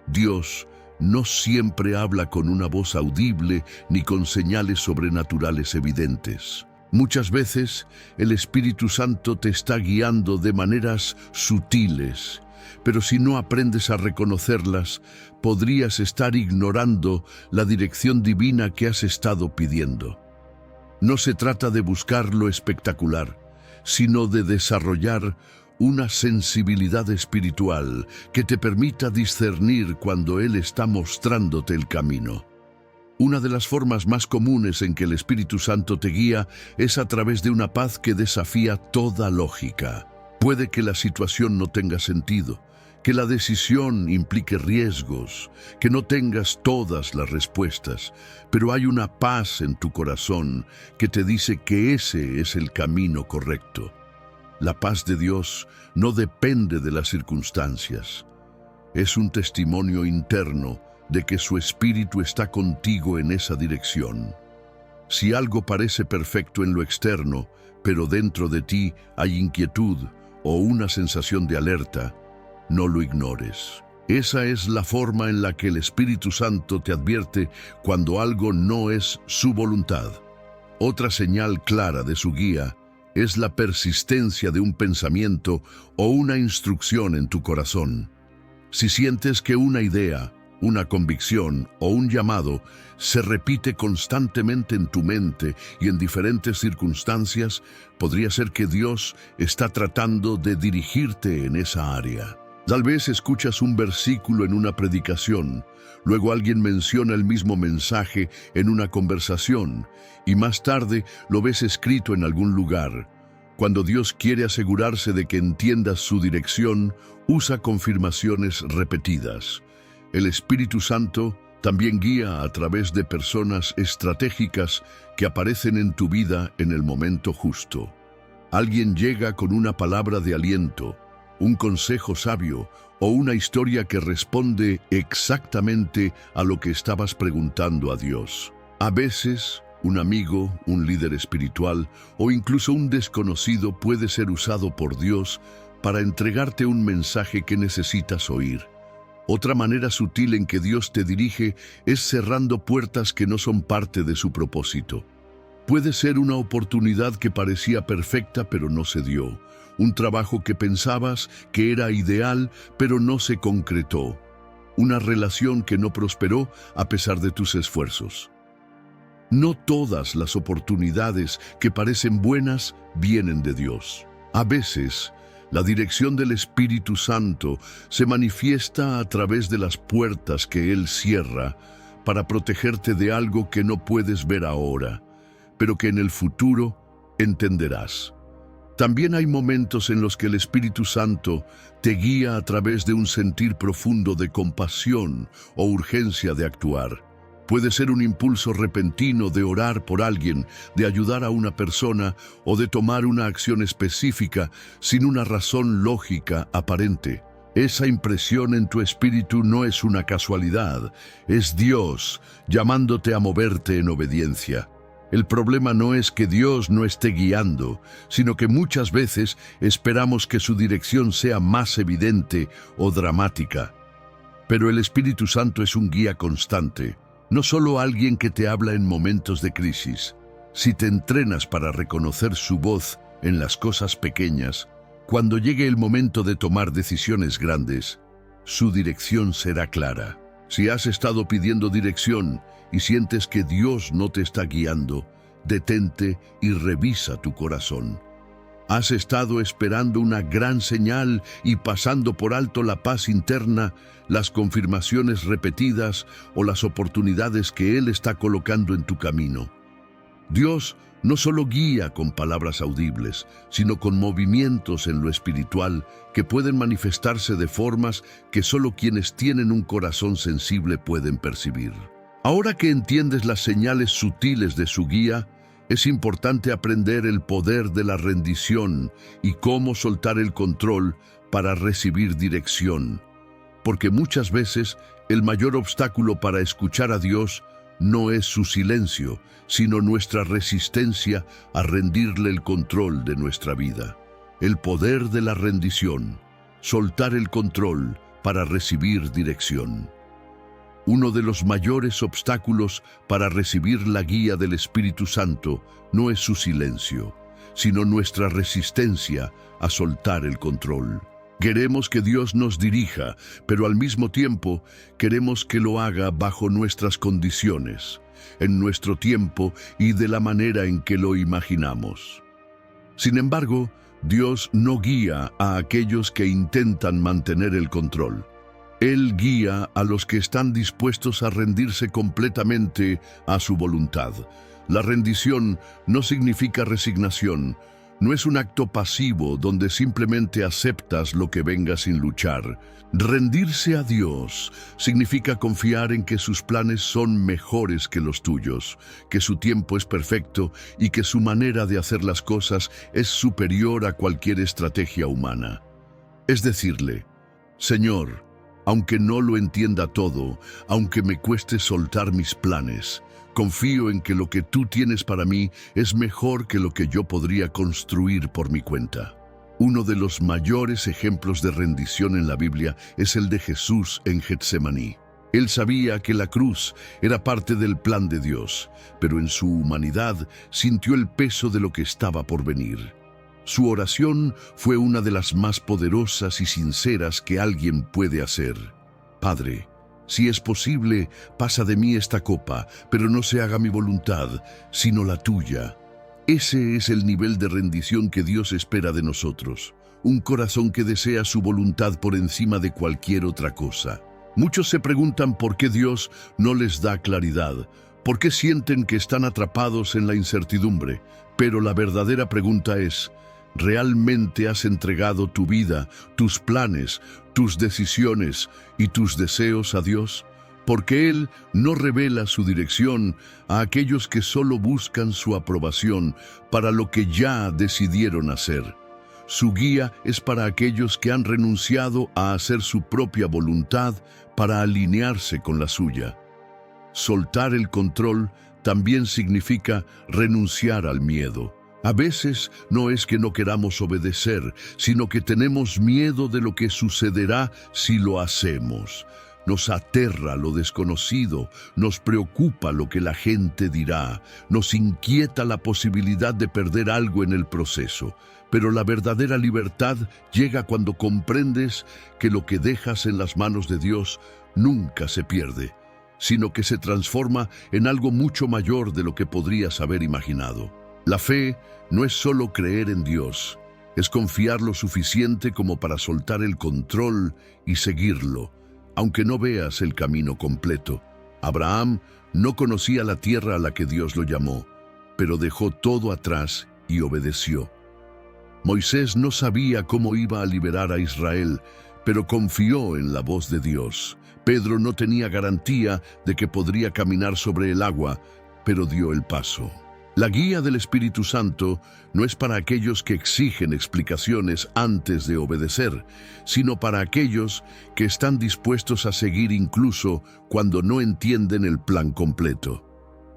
Dios no siempre habla con una voz audible ni con señales sobrenaturales evidentes. Muchas veces el Espíritu Santo te está guiando de maneras sutiles, pero si no aprendes a reconocerlas, podrías estar ignorando la dirección divina que has estado pidiendo. No se trata de buscar lo espectacular, sino de desarrollar una sensibilidad espiritual que te permita discernir cuando Él está mostrándote el camino. Una de las formas más comunes en que el Espíritu Santo te guía es a través de una paz que desafía toda lógica. Puede que la situación no tenga sentido, que la decisión implique riesgos, que no tengas todas las respuestas, pero hay una paz en tu corazón que te dice que ese es el camino correcto. La paz de Dios no depende de las circunstancias. Es un testimonio interno de que su Espíritu está contigo en esa dirección. Si algo parece perfecto en lo externo, pero dentro de ti hay inquietud o una sensación de alerta, no lo ignores. Esa es la forma en la que el Espíritu Santo te advierte cuando algo no es su voluntad. Otra señal clara de su guía es la persistencia de un pensamiento o una instrucción en tu corazón. Si sientes que una idea, una convicción o un llamado se repite constantemente en tu mente y en diferentes circunstancias, podría ser que Dios está tratando de dirigirte en esa área. Tal vez escuchas un versículo en una predicación, luego alguien menciona el mismo mensaje en una conversación y más tarde lo ves escrito en algún lugar. Cuando Dios quiere asegurarse de que entiendas su dirección, usa confirmaciones repetidas. El Espíritu Santo también guía a través de personas estratégicas que aparecen en tu vida en el momento justo. Alguien llega con una palabra de aliento, un consejo sabio o una historia que responde exactamente a lo que estabas preguntando a Dios. A veces, un amigo, un líder espiritual o incluso un desconocido puede ser usado por Dios para entregarte un mensaje que necesitas oír. Otra manera sutil en que Dios te dirige es cerrando puertas que no son parte de su propósito. Puede ser una oportunidad que parecía perfecta pero no se dio, un trabajo que pensabas que era ideal pero no se concretó, una relación que no prosperó a pesar de tus esfuerzos. No todas las oportunidades que parecen buenas vienen de Dios. A veces, la dirección del Espíritu Santo se manifiesta a través de las puertas que Él cierra para protegerte de algo que no puedes ver ahora, pero que en el futuro entenderás. También hay momentos en los que el Espíritu Santo te guía a través de un sentir profundo de compasión o urgencia de actuar. Puede ser un impulso repentino de orar por alguien, de ayudar a una persona o de tomar una acción específica sin una razón lógica aparente. Esa impresión en tu espíritu no es una casualidad, es Dios llamándote a moverte en obediencia. El problema no es que Dios no esté guiando, sino que muchas veces esperamos que su dirección sea más evidente o dramática. Pero el Espíritu Santo es un guía constante, no solo alguien que te habla en momentos de crisis. Si te entrenas para reconocer su voz en las cosas pequeñas, cuando llegue el momento de tomar decisiones grandes, su dirección será clara. Si has estado pidiendo dirección y sientes que Dios no te está guiando, detente y revisa tu corazón. ¿Has estado esperando una gran señal y pasando por alto la paz interna, las confirmaciones repetidas o las oportunidades que Él está colocando en tu camino? Dios no solo guía con palabras audibles, sino con movimientos en lo espiritual que pueden manifestarse de formas que solo quienes tienen un corazón sensible pueden percibir. Ahora que entiendes las señales sutiles de su guía, es importante aprender el poder de la rendición y cómo soltar el control para recibir dirección. Porque muchas veces el mayor obstáculo para escuchar a Dios no es su silencio, sino nuestra resistencia a rendirle el control de nuestra vida. El poder de la rendición, soltar el control para recibir dirección. Uno de los mayores obstáculos para recibir la guía del Espíritu Santo no es su silencio, sino nuestra resistencia a soltar el control. Queremos que Dios nos dirija, pero al mismo tiempo queremos que lo haga bajo nuestras condiciones, en nuestro tiempo y de la manera en que lo imaginamos. Sin embargo, Dios no guía a aquellos que intentan mantener el control. Él guía a los que están dispuestos a rendirse completamente a su voluntad. La rendición no significa resignación, no es un acto pasivo donde simplemente aceptas lo que venga sin luchar. Rendirse a Dios significa confiar en que sus planes son mejores que los tuyos, que su tiempo es perfecto y que su manera de hacer las cosas es superior a cualquier estrategia humana. Es decirle, Señor, aunque no lo entienda todo, aunque me cueste soltar mis planes, confío en que lo que tú tienes para mí es mejor que lo que yo podría construir por mi cuenta. Uno de los mayores ejemplos de rendición en la Biblia es el de Jesús en Getsemaní. Él sabía que la cruz era parte del plan de Dios, pero en su humanidad sintió el peso de lo que estaba por venir. Su oración fue una de las más poderosas y sinceras que alguien puede hacer. Padre, si es posible, pasa de mí esta copa, pero no se haga mi voluntad, sino la tuya. Ese es el nivel de rendición que Dios espera de nosotros. Un corazón que desea su voluntad por encima de cualquier otra cosa. Muchos se preguntan por qué Dios no les da claridad, por qué sienten que están atrapados en la incertidumbre. Pero la verdadera pregunta es, ¿realmente has entregado tu vida, tus planes, tus decisiones y tus deseos a Dios? Porque Él no revela su dirección a aquellos que solo buscan su aprobación para lo que ya decidieron hacer. Su guía es para aquellos que han renunciado a hacer su propia voluntad para alinearse con la suya. Soltar el control también significa renunciar al miedo. A veces no es que no queramos obedecer, sino que tenemos miedo de lo que sucederá si lo hacemos. Nos aterra lo desconocido, nos preocupa lo que la gente dirá, nos inquieta la posibilidad de perder algo en el proceso. Pero la verdadera libertad llega cuando comprendes que lo que dejas en las manos de Dios nunca se pierde, sino que se transforma en algo mucho mayor de lo que podrías haber imaginado. La fe no es solo creer en Dios, es confiar lo suficiente como para soltar el control y seguirlo, aunque no veas el camino completo. Abraham no conocía la tierra a la que Dios lo llamó, pero dejó todo atrás y obedeció. Moisés no sabía cómo iba a liberar a Israel, pero confió en la voz de Dios. Pedro no tenía garantía de que podría caminar sobre el agua, pero dio el paso. La guía del Espíritu Santo no es para aquellos que exigen explicaciones antes de obedecer, sino para aquellos que están dispuestos a seguir incluso cuando no entienden el plan completo.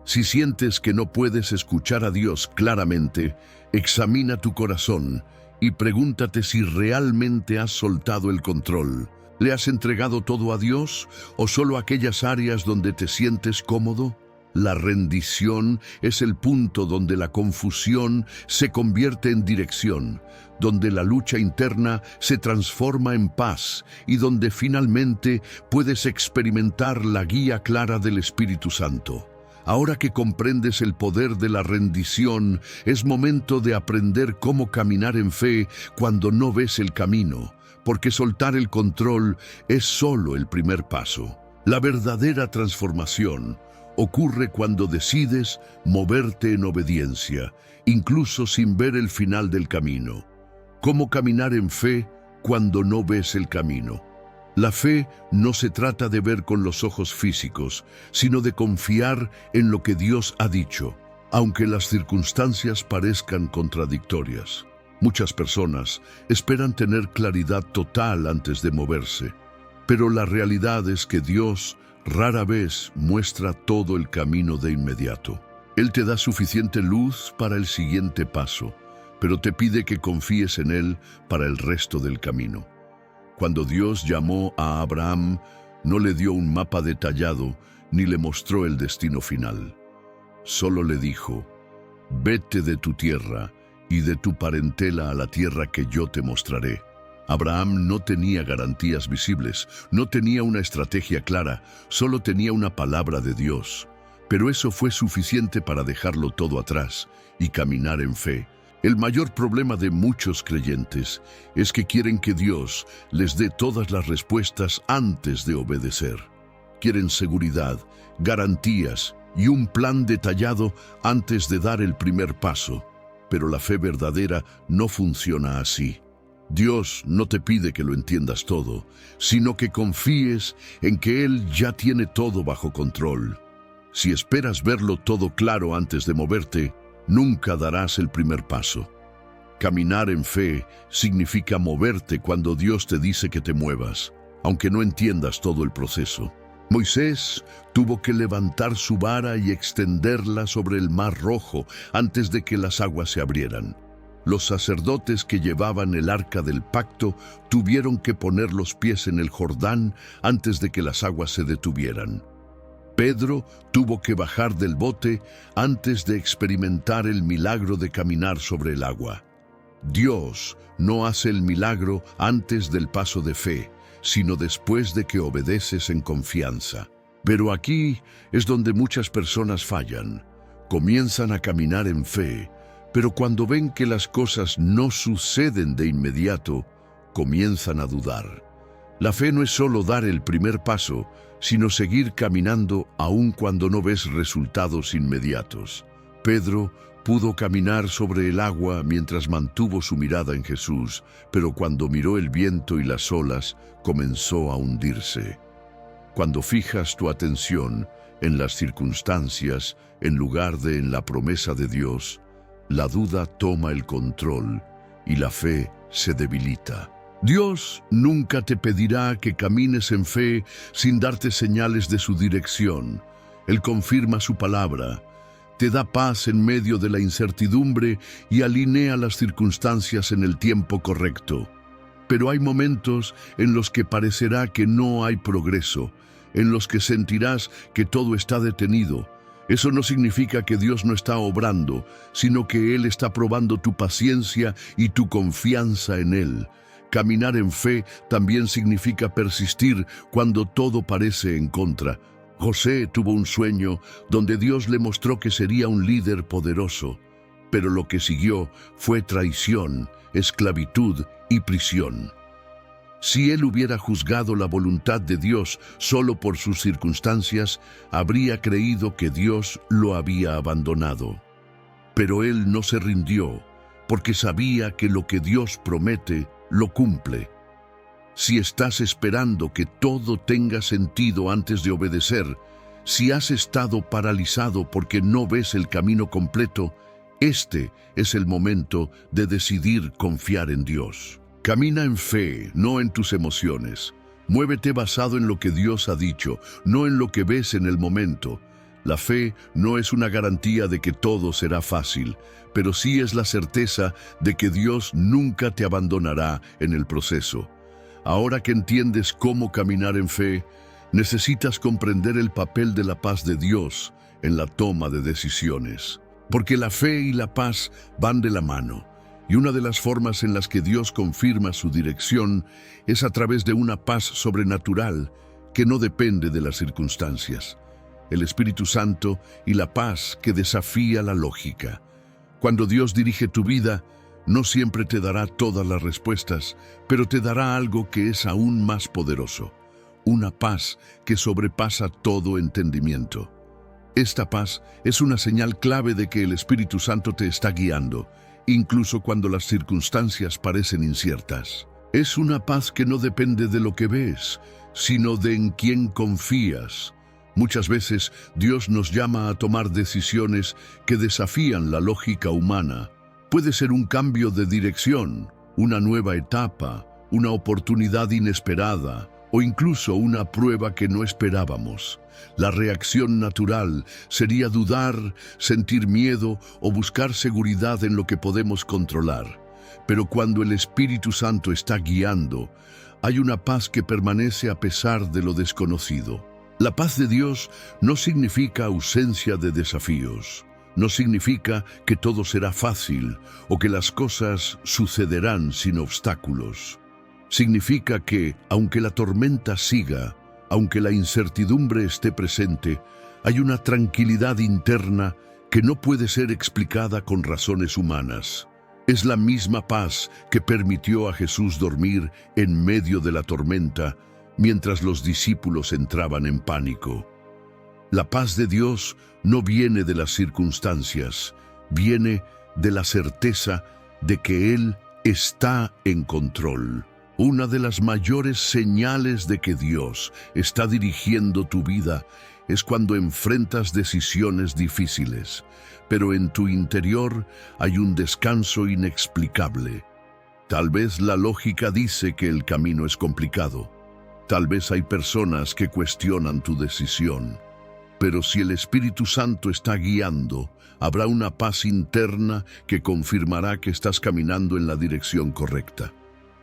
Si sientes que no puedes escuchar a Dios claramente, examina tu corazón y pregúntate si realmente has soltado el control. ¿Le has entregado todo a Dios o solo aquellas áreas donde te sientes cómodo? La rendición es el punto donde la confusión se convierte en dirección, donde la lucha interna se transforma en paz y donde finalmente puedes experimentar la guía clara del Espíritu Santo. Ahora que comprendes el poder de la rendición, es momento de aprender cómo caminar en fe cuando no ves el camino, porque soltar el control es solo el primer paso. La verdadera transformación ocurre cuando decides moverte en obediencia, incluso sin ver el final del camino. ¿Cómo caminar en fe cuando no ves el camino? La fe no se trata de ver con los ojos físicos, sino de confiar en lo que Dios ha dicho, aunque las circunstancias parezcan contradictorias. Muchas personas esperan tener claridad total antes de moverse, pero la realidad es que Dios rara vez muestra todo el camino de inmediato. Él te da suficiente luz para el siguiente paso, pero te pide que confíes en Él para el resto del camino. Cuando Dios llamó a Abraham, no le dio un mapa detallado ni le mostró el destino final. Solo le dijo: «Vete de tu tierra y de tu parentela a la tierra que yo te mostraré». Abraham no tenía garantías visibles, no tenía una estrategia clara, solo tenía una palabra de Dios. Pero eso fue suficiente para dejarlo todo atrás y caminar en fe. El mayor problema de muchos creyentes es que quieren que Dios les dé todas las respuestas antes de obedecer. Quieren seguridad, garantías y un plan detallado antes de dar el primer paso. Pero la fe verdadera no funciona así. Dios no te pide que lo entiendas todo, sino que confíes en que Él ya tiene todo bajo control. Si esperas verlo todo claro antes de moverte, nunca darás el primer paso. Caminar en fe significa moverte cuando Dios te dice que te muevas, aunque no entiendas todo el proceso. Moisés tuvo que levantar su vara y extenderla sobre el Mar Rojo antes de que las aguas se abrieran. Los sacerdotes que llevaban el arca del pacto tuvieron que poner los pies en el Jordán antes de que las aguas se detuvieran. Pedro tuvo que bajar del bote antes de experimentar el milagro de caminar sobre el agua. Dios no hace el milagro antes del paso de fe, sino después de que obedeces en confianza. Pero aquí es donde muchas personas fallan. Comienzan a caminar en fe, pero cuando ven que las cosas no suceden de inmediato, comienzan a dudar. La fe no es solo dar el primer paso, sino seguir caminando aun cuando no ves resultados inmediatos. Pedro pudo caminar sobre el agua mientras mantuvo su mirada en Jesús, pero cuando miró el viento y las olas, comenzó a hundirse. Cuando fijas tu atención en las circunstancias en lugar de en la promesa de Dios, la duda toma el control y la fe se debilita. Dios nunca te pedirá que camines en fe sin darte señales de su dirección. Él confirma su palabra, te da paz en medio de la incertidumbre y alinea las circunstancias en el tiempo correcto. Pero hay momentos en los que parecerá que no hay progreso, en los que sentirás que todo está detenido. Eso no significa que Dios no está obrando, sino que Él está probando tu paciencia y tu confianza en Él. Caminar en fe también significa persistir cuando todo parece en contra. José tuvo un sueño donde Dios le mostró que sería un líder poderoso, pero lo que siguió fue traición, esclavitud y prisión. Si él hubiera juzgado la voluntad de Dios solo por sus circunstancias, habría creído que Dios lo había abandonado. Pero él no se rindió, porque sabía que lo que Dios promete, lo cumple. Si estás esperando que todo tenga sentido antes de obedecer, si has estado paralizado porque no ves el camino completo, este es el momento de decidir confiar en Dios. Camina en fe, no en tus emociones. Muévete basado en lo que Dios ha dicho, no en lo que ves en el momento. La fe no es una garantía de que todo será fácil, pero sí es la certeza de que Dios nunca te abandonará en el proceso. Ahora que entiendes cómo caminar en fe, necesitas comprender el papel de la paz de Dios en la toma de decisiones. Porque la fe y la paz van de la mano, y una de las formas en las que Dios confirma su dirección es a través de una paz sobrenatural que no depende de las circunstancias. El Espíritu Santo y la paz que desafía la lógica. Cuando Dios dirige tu vida, no siempre te dará todas las respuestas, pero te dará algo que es aún más poderoso, una paz que sobrepasa todo entendimiento. Esta paz es una señal clave de que el Espíritu Santo te está guiando, incluso cuando las circunstancias parecen inciertas. Es una paz que no depende de lo que ves, sino de en quién confías. Muchas veces Dios nos llama a tomar decisiones que desafían la lógica humana. Puede ser un cambio de dirección, una nueva etapa, una oportunidad inesperada o incluso una prueba que no esperábamos. La reacción natural sería dudar, sentir miedo o buscar seguridad en lo que podemos controlar. Pero cuando el Espíritu Santo está guiando, hay una paz que permanece a pesar de lo desconocido. La paz de Dios no significa ausencia de desafíos. No significa que todo será fácil o que las cosas sucederán sin obstáculos. Significa que, aunque la tormenta siga, aunque la incertidumbre esté presente, hay una tranquilidad interna que no puede ser explicada con razones humanas. Es la misma paz que permitió a Jesús dormir en medio de la tormenta mientras los discípulos entraban en pánico. La paz de Dios no viene de las circunstancias, viene de la certeza de que Él está en control. Una de las mayores señales de que Dios está dirigiendo tu vida es cuando enfrentas decisiones difíciles, pero en tu interior hay un descanso inexplicable. Tal vez la lógica dice que el camino es complicado. Tal vez hay personas que cuestionan tu decisión. Pero si el Espíritu Santo está guiando, habrá una paz interna que confirmará que estás caminando en la dirección correcta.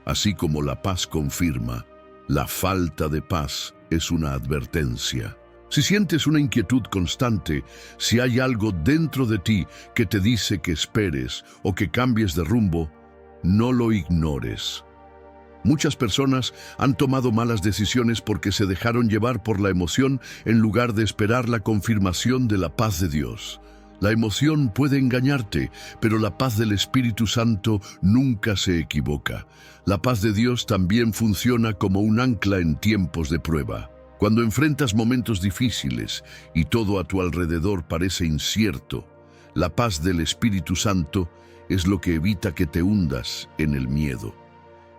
Así como la paz confirma, la falta de paz es una advertencia. Si sientes una inquietud constante, si hay algo dentro de ti que te dice que esperes o que cambies de rumbo, no lo ignores. Muchas personas han tomado malas decisiones porque se dejaron llevar por la emoción en lugar de esperar la confirmación de la paz de Dios. La emoción puede engañarte, pero la paz del Espíritu Santo nunca se equivoca. La paz de Dios también funciona como un ancla en tiempos de prueba. Cuando enfrentas momentos difíciles y todo a tu alrededor parece incierto, la paz del Espíritu Santo es lo que evita que te hundas en el miedo.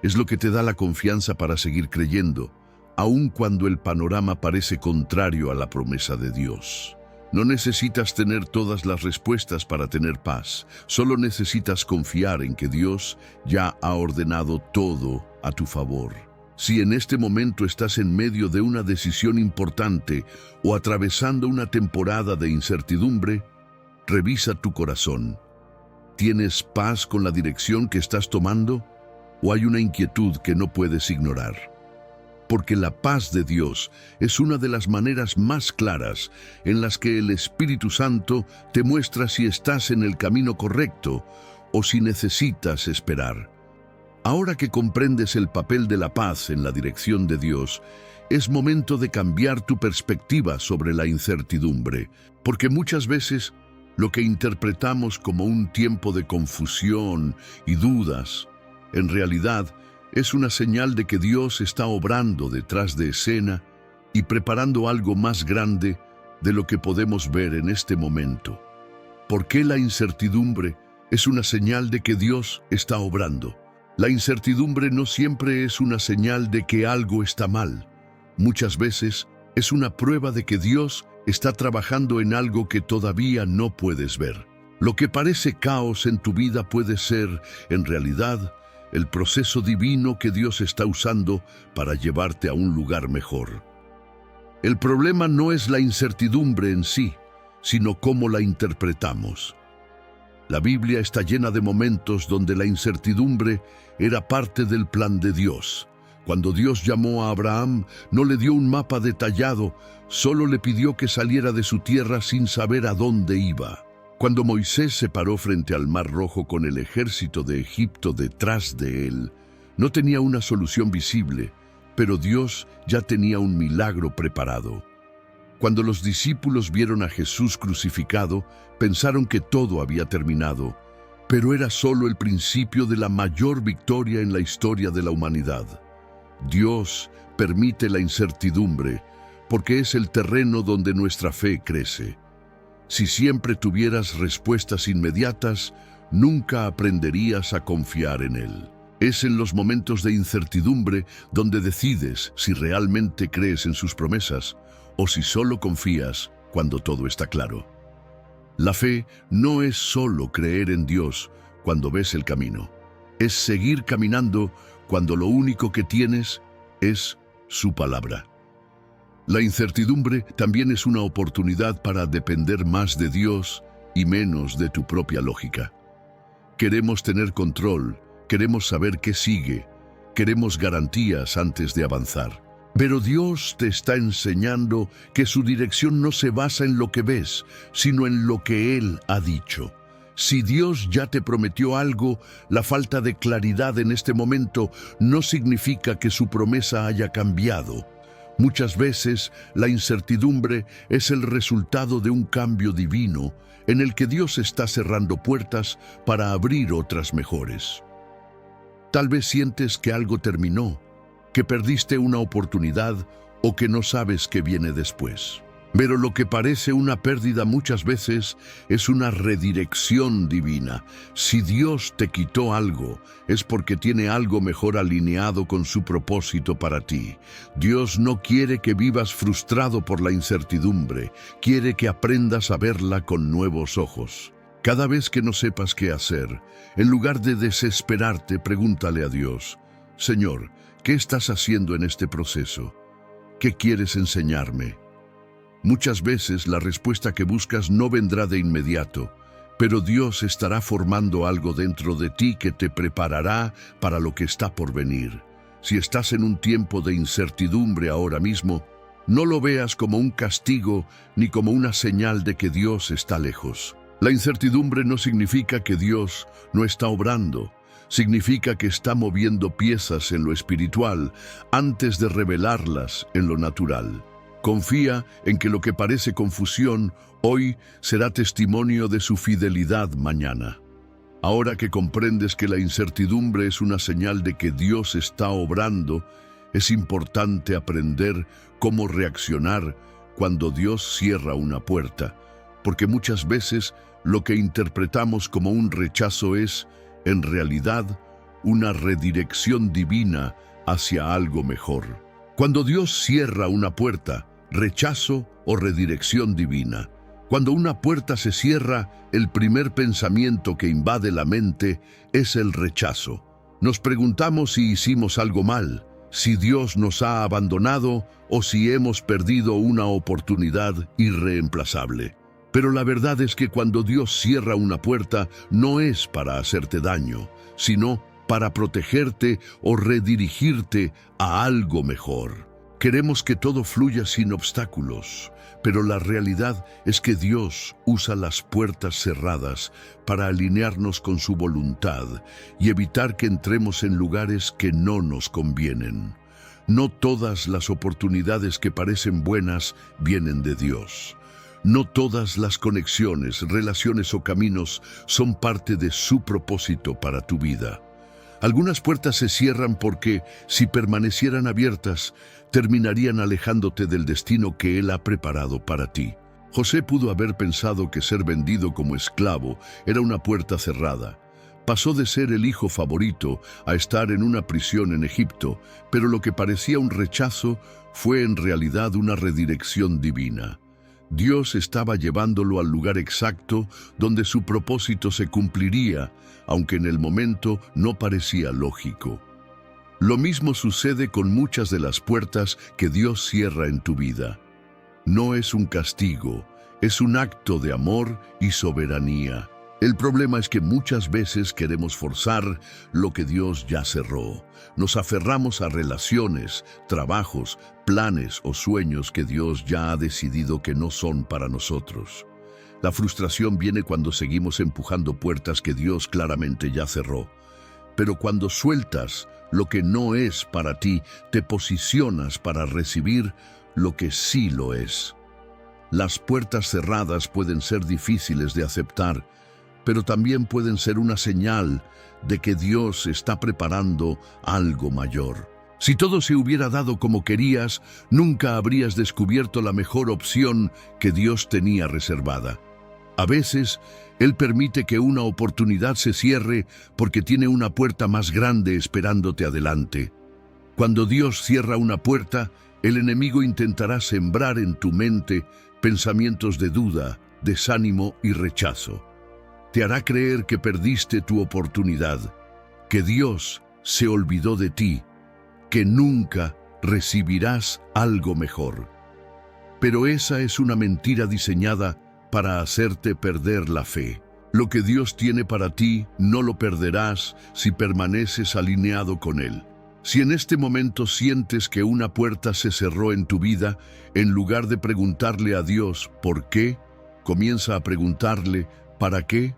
Es lo que te da la confianza para seguir creyendo, aun cuando el panorama parece contrario a la promesa de Dios. No necesitas tener todas las respuestas para tener paz, solo necesitas confiar en que Dios ya ha ordenado todo a tu favor. Si en este momento estás en medio de una decisión importante o atravesando una temporada de incertidumbre, Revisa tu corazón. ¿Tienes paz con la dirección que estás tomando? ¿O hay una inquietud que no puedes ignorar? Porque la paz de Dios es una de las maneras más claras en las que el Espíritu Santo te muestra si estás en el camino correcto o si necesitas esperar. Ahora que comprendes el papel de la paz en la dirección de Dios, es momento de cambiar tu perspectiva sobre la incertidumbre, porque muchas veces lo que interpretamos como un tiempo de confusión y dudas, en realidad es una señal de que Dios está obrando detrás de escena y preparando algo más grande de lo que podemos ver en este momento. ¿Por qué la incertidumbre es una señal de que Dios está obrando? La incertidumbre no siempre es una señal de que algo está mal. Muchas veces es una prueba de que Dios está trabajando en algo que todavía no puedes ver. Lo que parece caos en tu vida puede ser, en realidad, el proceso divino que Dios está usando para llevarte a un lugar mejor. El problema no es la incertidumbre en sí, sino cómo la interpretamos. La Biblia está llena de momentos donde la incertidumbre era parte del plan de Dios. Cuando Dios llamó a Abraham, no le dio un mapa detallado, solo le pidió que saliera de su tierra sin saber a dónde iba. Cuando Moisés se paró frente al Mar Rojo con el ejército de Egipto detrás de él, no tenía una solución visible, pero Dios ya tenía un milagro preparado. Cuando los discípulos vieron a Jesús crucificado, pensaron que todo había terminado, pero era solo el principio de la mayor victoria en la historia de la humanidad. Dios permite la incertidumbre porque es el terreno donde nuestra fe crece. Si siempre tuvieras respuestas inmediatas, nunca aprenderías a confiar en Él. Es en los momentos de incertidumbre donde decides si realmente crees en sus promesas o si solo confías cuando todo está claro. La fe no es solo creer en Dios cuando ves el camino. Es seguir caminando cuando lo único que tienes es su palabra. La incertidumbre también es una oportunidad para depender más de Dios y menos de tu propia lógica. Queremos tener control, queremos saber qué sigue, queremos garantías antes de avanzar. Pero Dios te está enseñando que su dirección no se basa en lo que ves, sino en lo que Él ha dicho. Si Dios ya te prometió algo, la falta de claridad en este momento no significa que su promesa haya cambiado. Muchas veces la incertidumbre es el resultado de un cambio divino en el que Dios está cerrando puertas para abrir otras mejores. Tal vez sientes que algo terminó, que perdiste una oportunidad o que no sabes qué viene después. Pero lo que parece una pérdida muchas veces es una redirección divina. Si Dios te quitó algo, es porque tiene algo mejor alineado con su propósito para ti. Dios no quiere que vivas frustrado por la incertidumbre, quiere que aprendas a verla con nuevos ojos. Cada vez que no sepas qué hacer, en lugar de desesperarte, pregúntale a Dios: Señor, ¿qué estás haciendo en este proceso? ¿Qué quieres enseñarme? Muchas veces la respuesta que buscas no vendrá de inmediato, pero Dios estará formando algo dentro de ti que te preparará para lo que está por venir. Si estás en un tiempo de incertidumbre ahora mismo, no lo veas como un castigo ni como una señal de que Dios está lejos. La incertidumbre no significa que Dios no está obrando. Significa que está moviendo piezas en lo espiritual antes de revelarlas en lo natural. Confía en que lo que parece confusión hoy será testimonio de su fidelidad mañana. Ahora que comprendes que la incertidumbre es una señal de que Dios está obrando, es importante aprender cómo reaccionar cuando Dios cierra una puerta, porque muchas veces lo que interpretamos como un rechazo es, en realidad, una redirección divina hacia algo mejor. Cuando Dios cierra una puerta, rechazo o redirección divina. Cuando una puerta se cierra, el primer pensamiento que invade la mente es el rechazo. Nos preguntamos si hicimos algo mal, si Dios nos ha abandonado o si hemos perdido una oportunidad irreemplazable. Pero la verdad es que cuando Dios cierra una puerta, no es para hacerte daño, sino para protegerte o redirigirte a algo mejor. Queremos que todo fluya sin obstáculos, pero la realidad es que Dios usa las puertas cerradas para alinearnos con su voluntad y evitar que entremos en lugares que no nos convienen. No todas las oportunidades que parecen buenas vienen de Dios. No todas las conexiones, relaciones o caminos son parte de su propósito para tu vida. Algunas puertas se cierran porque, si permanecieran abiertas, terminarían alejándote del destino que Él ha preparado para ti. José pudo haber pensado que ser vendido como esclavo era una puerta cerrada. Pasó de ser el hijo favorito a estar en una prisión en Egipto, pero lo que parecía un rechazo fue en realidad una redirección divina. Dios estaba llevándolo al lugar exacto donde su propósito se cumpliría, aunque en el momento no parecía lógico. Lo mismo sucede con muchas de las puertas que Dios cierra en tu vida. No es un castigo, es un acto de amor y soberanía. El problema es que muchas veces queremos forzar lo que Dios ya cerró. Nos aferramos a relaciones, trabajos, planes o sueños que Dios ya ha decidido que no son para nosotros. La frustración viene cuando seguimos empujando puertas que Dios claramente ya cerró. Pero cuando sueltas lo que no es para ti, te posicionas para recibir lo que sí lo es. Las puertas cerradas pueden ser difíciles de aceptar, pero también pueden ser una señal de que Dios está preparando algo mayor. Si todo se hubiera dado como querías, nunca habrías descubierto la mejor opción que Dios tenía reservada. A veces, Él permite que una oportunidad se cierre porque tiene una puerta más grande esperándote adelante. Cuando Dios cierra una puerta, el enemigo intentará sembrar en tu mente pensamientos de duda, desánimo y rechazo. Te hará creer que perdiste tu oportunidad, que Dios se olvidó de ti, que nunca recibirás algo mejor. Pero esa es una mentira diseñada para hacerte perder la fe. Lo que Dios tiene para ti no lo perderás si permaneces alineado con Él. Si en este momento sientes que una puerta se cerró en tu vida, en lugar de preguntarle a Dios ¿por qué?, comienza a preguntarle ¿para qué?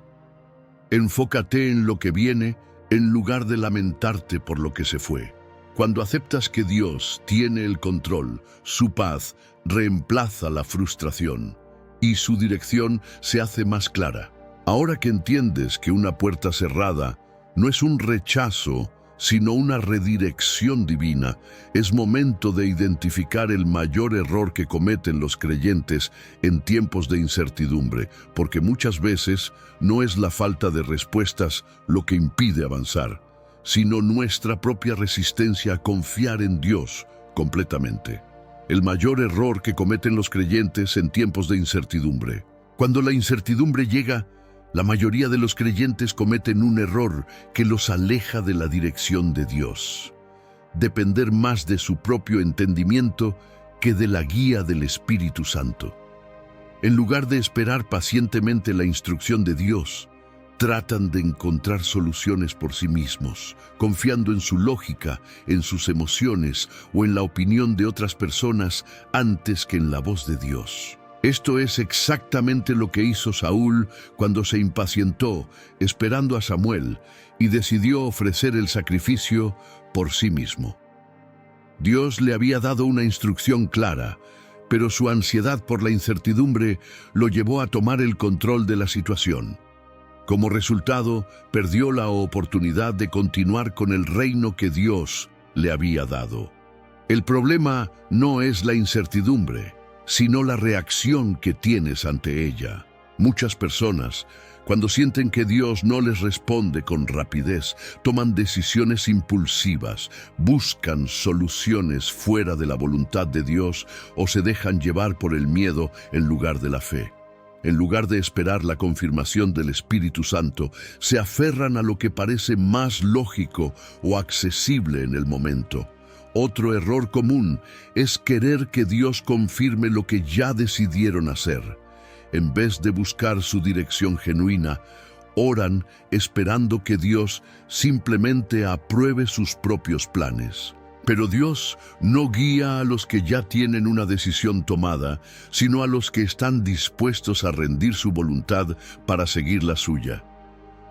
Enfócate en lo que viene en lugar de lamentarte por lo que se fue. Cuando aceptas que Dios tiene el control, su paz reemplaza la frustración y su dirección se hace más clara. Ahora que entiendes que una puerta cerrada no es un rechazo, sino una redirección divina, es momento de identificar el mayor error que cometen los creyentes en tiempos de incertidumbre, porque muchas veces no es la falta de respuestas lo que impide avanzar, sino nuestra propia resistencia a confiar en Dios completamente. El mayor error que cometen los creyentes en tiempos de incertidumbre. Cuando la incertidumbre llega, la mayoría de los creyentes cometen un error que los aleja de la dirección de Dios. Depender más de su propio entendimiento que de la guía del Espíritu Santo. En lugar de esperar pacientemente la instrucción de Dios, tratan de encontrar soluciones por sí mismos, confiando en su lógica, en sus emociones o en la opinión de otras personas antes que en la voz de Dios. Esto es exactamente lo que hizo Saúl cuando se impacientó, esperando a Samuel, y decidió ofrecer el sacrificio por sí mismo. Dios le había dado una instrucción clara, pero su ansiedad por la incertidumbre lo llevó a tomar el control de la situación. Como resultado, perdió la oportunidad de continuar con el reino que Dios le había dado. El problema no es la incertidumbre, sino la reacción que tienes ante ella. Muchas personas, cuando sienten que Dios no les responde con rapidez, toman decisiones impulsivas, buscan soluciones fuera de la voluntad de Dios o se dejan llevar por el miedo en lugar de la fe. En lugar de esperar la confirmación del Espíritu Santo, se aferran a lo que parece más lógico o accesible en el momento. Otro error común es querer que Dios confirme lo que ya decidieron hacer. en vez de buscar su dirección genuina, oran esperando que Dios simplemente apruebe sus propios planes. Pero Dios no guía a los que ya tienen una decisión tomada, sino a los que están dispuestos a rendir su voluntad para seguir la suya.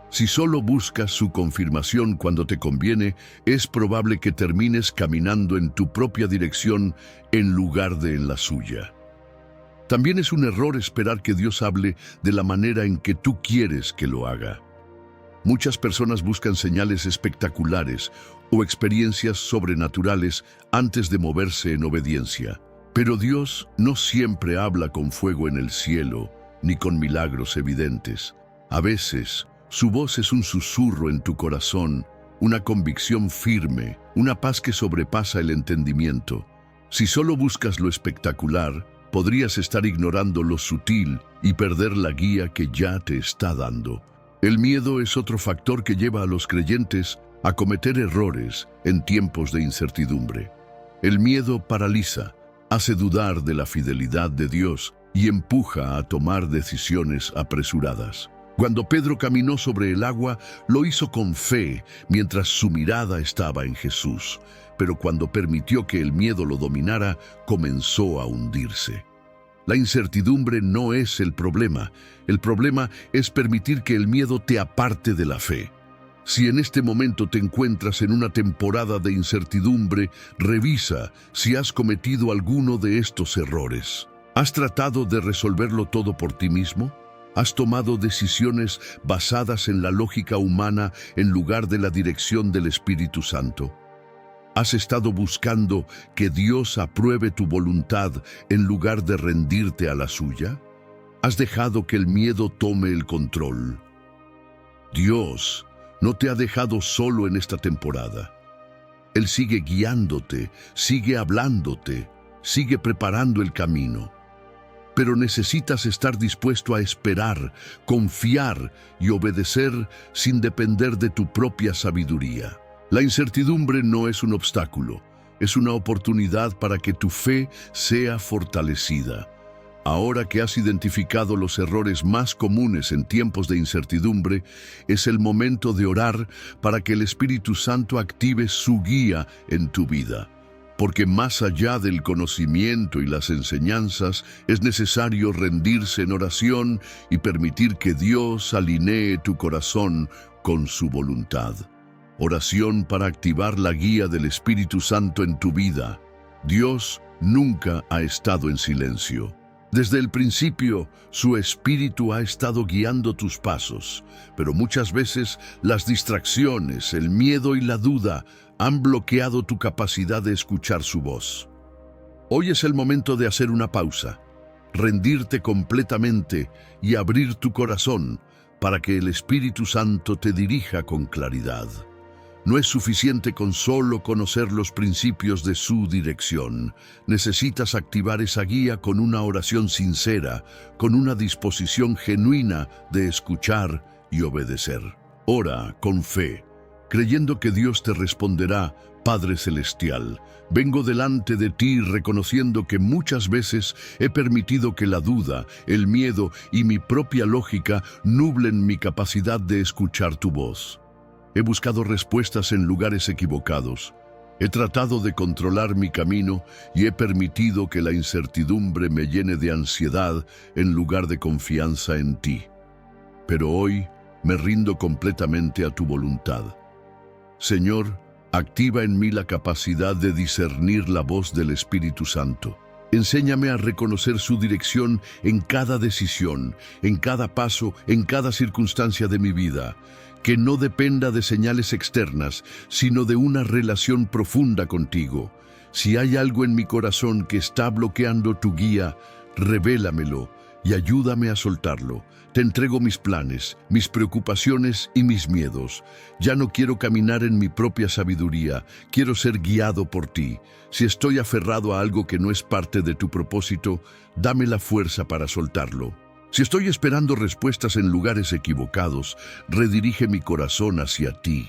Si solo buscas su confirmación cuando te conviene, es probable que termines caminando en tu propia dirección en lugar de en la suya. También es un error esperar que Dios hable de la manera en que tú quieres que lo haga. Muchas personas buscan señales espectaculares o experiencias sobrenaturales antes de moverse en obediencia. Pero Dios no siempre habla con fuego en el cielo, ni con milagros evidentes. A veces, su voz es un susurro en tu corazón, una convicción firme, una paz que sobrepasa el entendimiento. Si solo buscas lo espectacular, podrías estar ignorando lo sutil y perder la guía que ya te está dando. El miedo es otro factor que lleva a los creyentes a cometer errores en tiempos de incertidumbre. El miedo paraliza, hace dudar de la fidelidad de Dios y empuja a tomar decisiones apresuradas. Cuando Pedro caminó sobre el agua, lo hizo con fe mientras su mirada estaba en Jesús. Pero cuando permitió que el miedo lo dominara, comenzó a hundirse. La incertidumbre no es el problema es permitir que el miedo te aparte de la fe. Si en este momento te encuentras en una temporada de incertidumbre, revisa si has cometido alguno de estos errores. ¿Has tratado de resolverlo todo por ti mismo? ¿Has tomado decisiones basadas en la lógica humana en lugar de la dirección del Espíritu Santo? ¿Has estado buscando que Dios apruebe tu voluntad en lugar de rendirte a la suya? ¿Has dejado que el miedo tome el control? Dios no te ha dejado solo en esta temporada. Él sigue guiándote, sigue hablándote, sigue preparando el camino. Pero necesitas estar dispuesto a esperar, confiar y obedecer sin depender de tu propia sabiduría. La incertidumbre no es un obstáculo, es una oportunidad para que tu fe sea fortalecida. Ahora que has identificado los errores más comunes en tiempos de incertidumbre, es el momento de orar para que el Espíritu Santo active su guía en tu vida. Porque más allá del conocimiento y las enseñanzas, es necesario rendirse en oración y permitir que Dios alinee tu corazón con su voluntad. Oración para activar la guía del Espíritu Santo en tu vida. Dios nunca ha estado en silencio. Desde el principio, su Espíritu ha estado guiando tus pasos, pero muchas veces las distracciones, el miedo y la duda han bloqueado tu capacidad de escuchar su voz. Hoy es el momento de hacer una pausa, rendirte completamente y abrir tu corazón para que el Espíritu Santo te dirija con claridad. No es suficiente con solo conocer los principios de su dirección. Necesitas activar esa guía con una oración sincera, con una disposición genuina de escuchar y obedecer. Ora con fe, creyendo que Dios te responderá: Padre Celestial, vengo delante de ti reconociendo que muchas veces he permitido que la duda, el miedo y mi propia lógica nublen mi capacidad de escuchar tu voz. He buscado respuestas en lugares equivocados. He tratado de controlar mi camino y he permitido que la incertidumbre me llene de ansiedad en lugar de confianza en ti. Pero hoy me rindo completamente a tu voluntad. Señor, activa en mí la capacidad de discernir la voz del Espíritu Santo. Enséñame a reconocer su dirección en cada decisión, en cada paso, en cada circunstancia de mi vida. Que no dependa de señales externas, sino de una relación profunda contigo. Si hay algo en mi corazón que está bloqueando tu guía, revélamelo y ayúdame a soltarlo. Te entrego mis planes, mis preocupaciones y mis miedos. Ya no quiero caminar en mi propia sabiduría, quiero ser guiado por ti. Si estoy aferrado a algo que no es parte de tu propósito, dame la fuerza para soltarlo. Si estoy esperando respuestas en lugares equivocados, redirige mi corazón hacia ti.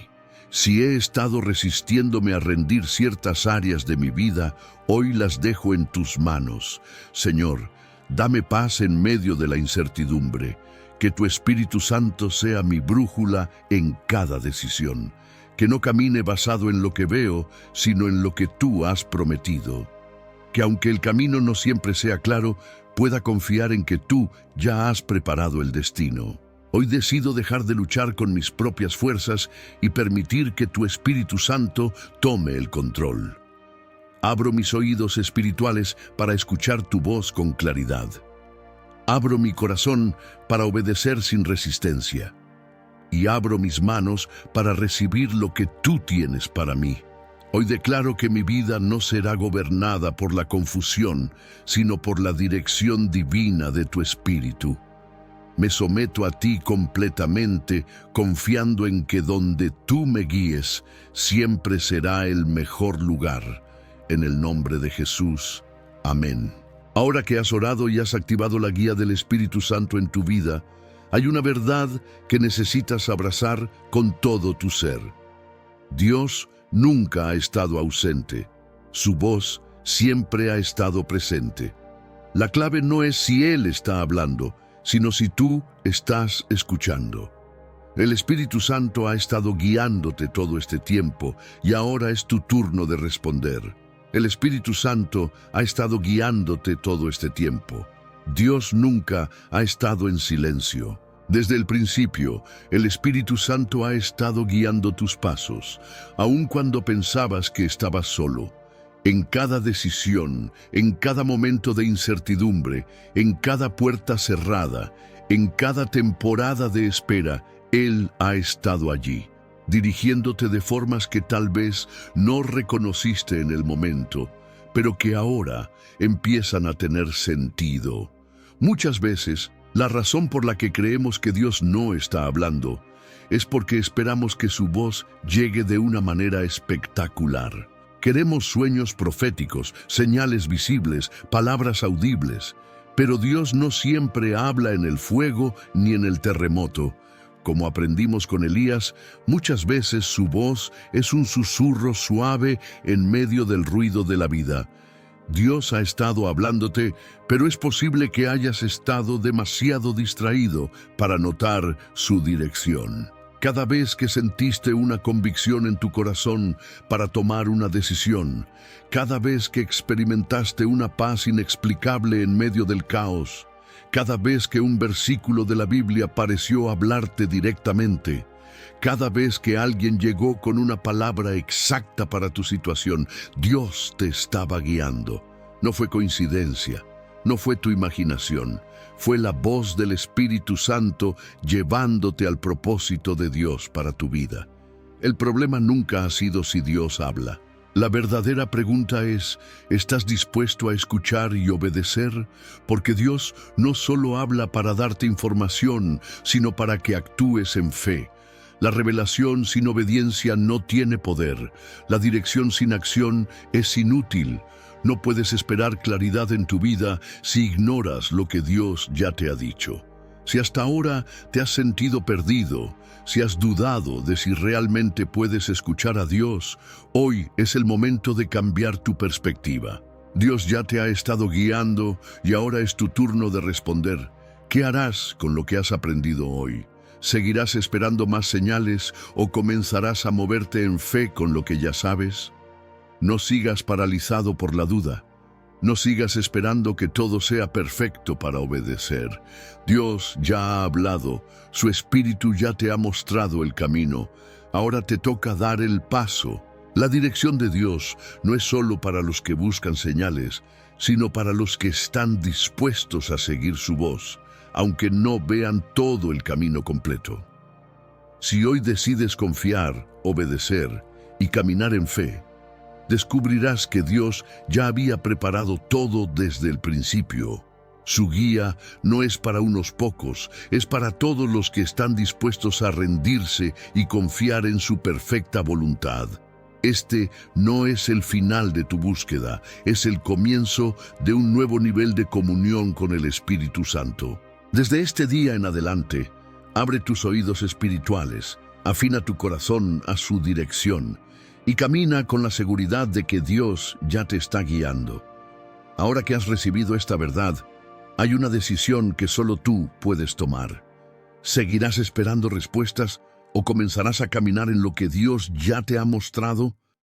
Si he estado resistiéndome a rendir ciertas áreas de mi vida, hoy las dejo en tus manos. Señor, Dame paz en medio de la incertidumbre. Que tu Espíritu Santo sea mi brújula en cada decisión. Que no camine basado en lo que veo, sino en lo que tú has prometido. Que aunque el camino no siempre sea claro, pueda confiar en que tú ya has preparado el destino. Hoy decido dejar de luchar con mis propias fuerzas y permitir que tu Espíritu Santo tome el control. Abro mis oídos espirituales para escuchar tu voz con claridad. Abro mi corazón para obedecer sin resistencia. Y abro mis manos para recibir lo que tú tienes para mí. Hoy declaro que mi vida no será gobernada por la confusión, sino por la dirección divina de tu Espíritu. Me someto a ti completamente, confiando en que donde tú me guíes, siempre será el mejor lugar. En el nombre de Jesús. Amén. Ahora que has orado y has activado la guía del Espíritu Santo en tu vida, hay una verdad que necesitas abrazar con todo tu ser. Dios nunca ha estado ausente. Su voz siempre ha estado presente. La clave no es si Él está hablando, sino si tú estás escuchando. El Espíritu Santo ha estado guiándote todo este tiempo y ahora es tu turno de responder. El Espíritu Santo ha estado guiándote todo este tiempo. Dios nunca ha estado en silencio. Desde el principio, el Espíritu Santo ha estado guiando tus pasos, aun cuando pensabas que estabas solo. En cada decisión, en cada momento de incertidumbre, en cada puerta cerrada, en cada temporada de espera, Él ha estado allí, dirigiéndote de formas que tal vez no reconociste en el momento, pero que ahora empiezan a tener sentido. Muchas veces, la razón por la que creemos que Dios no está hablando es porque esperamos que su voz llegue de una manera espectacular. Queremos sueños proféticos, señales visibles, palabras audibles, pero Dios no siempre habla en el fuego ni en el terremoto. Como aprendimos con Elías, muchas veces su voz es un susurro suave en medio del ruido de la vida. Dios ha estado hablándote, pero es posible que hayas estado demasiado distraído para notar su dirección. Cada vez que sentiste una convicción en tu corazón para tomar una decisión, cada vez que experimentaste una paz inexplicable en medio del caos, cada vez que un versículo de la Biblia pareció hablarte directamente, cada vez que alguien llegó con una palabra exacta para tu situación, Dios te estaba guiando. No fue coincidencia, no fue tu imaginación, fue la voz del Espíritu Santo llevándote al propósito de Dios para tu vida. El problema nunca ha sido si Dios habla. La verdadera pregunta es, ¿estás dispuesto a escuchar y obedecer? Porque Dios no solo habla para darte información, sino para que actúes en fe. La revelación sin obediencia no tiene poder. La dirección sin acción es inútil. No puedes esperar claridad en tu vida si ignoras lo que Dios ya te ha dicho. Si hasta ahora te has sentido perdido, si has dudado de si realmente puedes escuchar a Dios, hoy es el momento de cambiar tu perspectiva. Dios ya te ha estado guiando y ahora es tu turno de responder. ¿Qué harás con lo que has aprendido hoy? ¿Seguirás esperando más señales o comenzarás a moverte en fe con lo que ya sabes? No sigas paralizado por la duda. No sigas esperando que todo sea perfecto para obedecer. Dios ya ha hablado, su Espíritu ya te ha mostrado el camino. Ahora te toca dar el paso. La dirección de Dios no es solo para los que buscan señales, sino para los que están dispuestos a seguir su voz, aunque no vean todo el camino completo. Si hoy decides confiar, obedecer y caminar en fe, descubrirás que Dios ya había preparado todo desde el principio. Su guía no es para unos pocos, es para todos los que están dispuestos a rendirse y confiar en su perfecta voluntad. Este no es el final de tu búsqueda, es el comienzo de un nuevo nivel de comunión con el Espíritu Santo. Desde este día en adelante, abre tus oídos espirituales, afina tu corazón a su dirección y camina con la seguridad de que Dios ya te está guiando. Ahora que has recibido esta verdad, Hay una decisión que solo tú puedes tomar. ¿Seguirás esperando respuestas o comenzarás a caminar en lo que Dios ya te ha mostrado?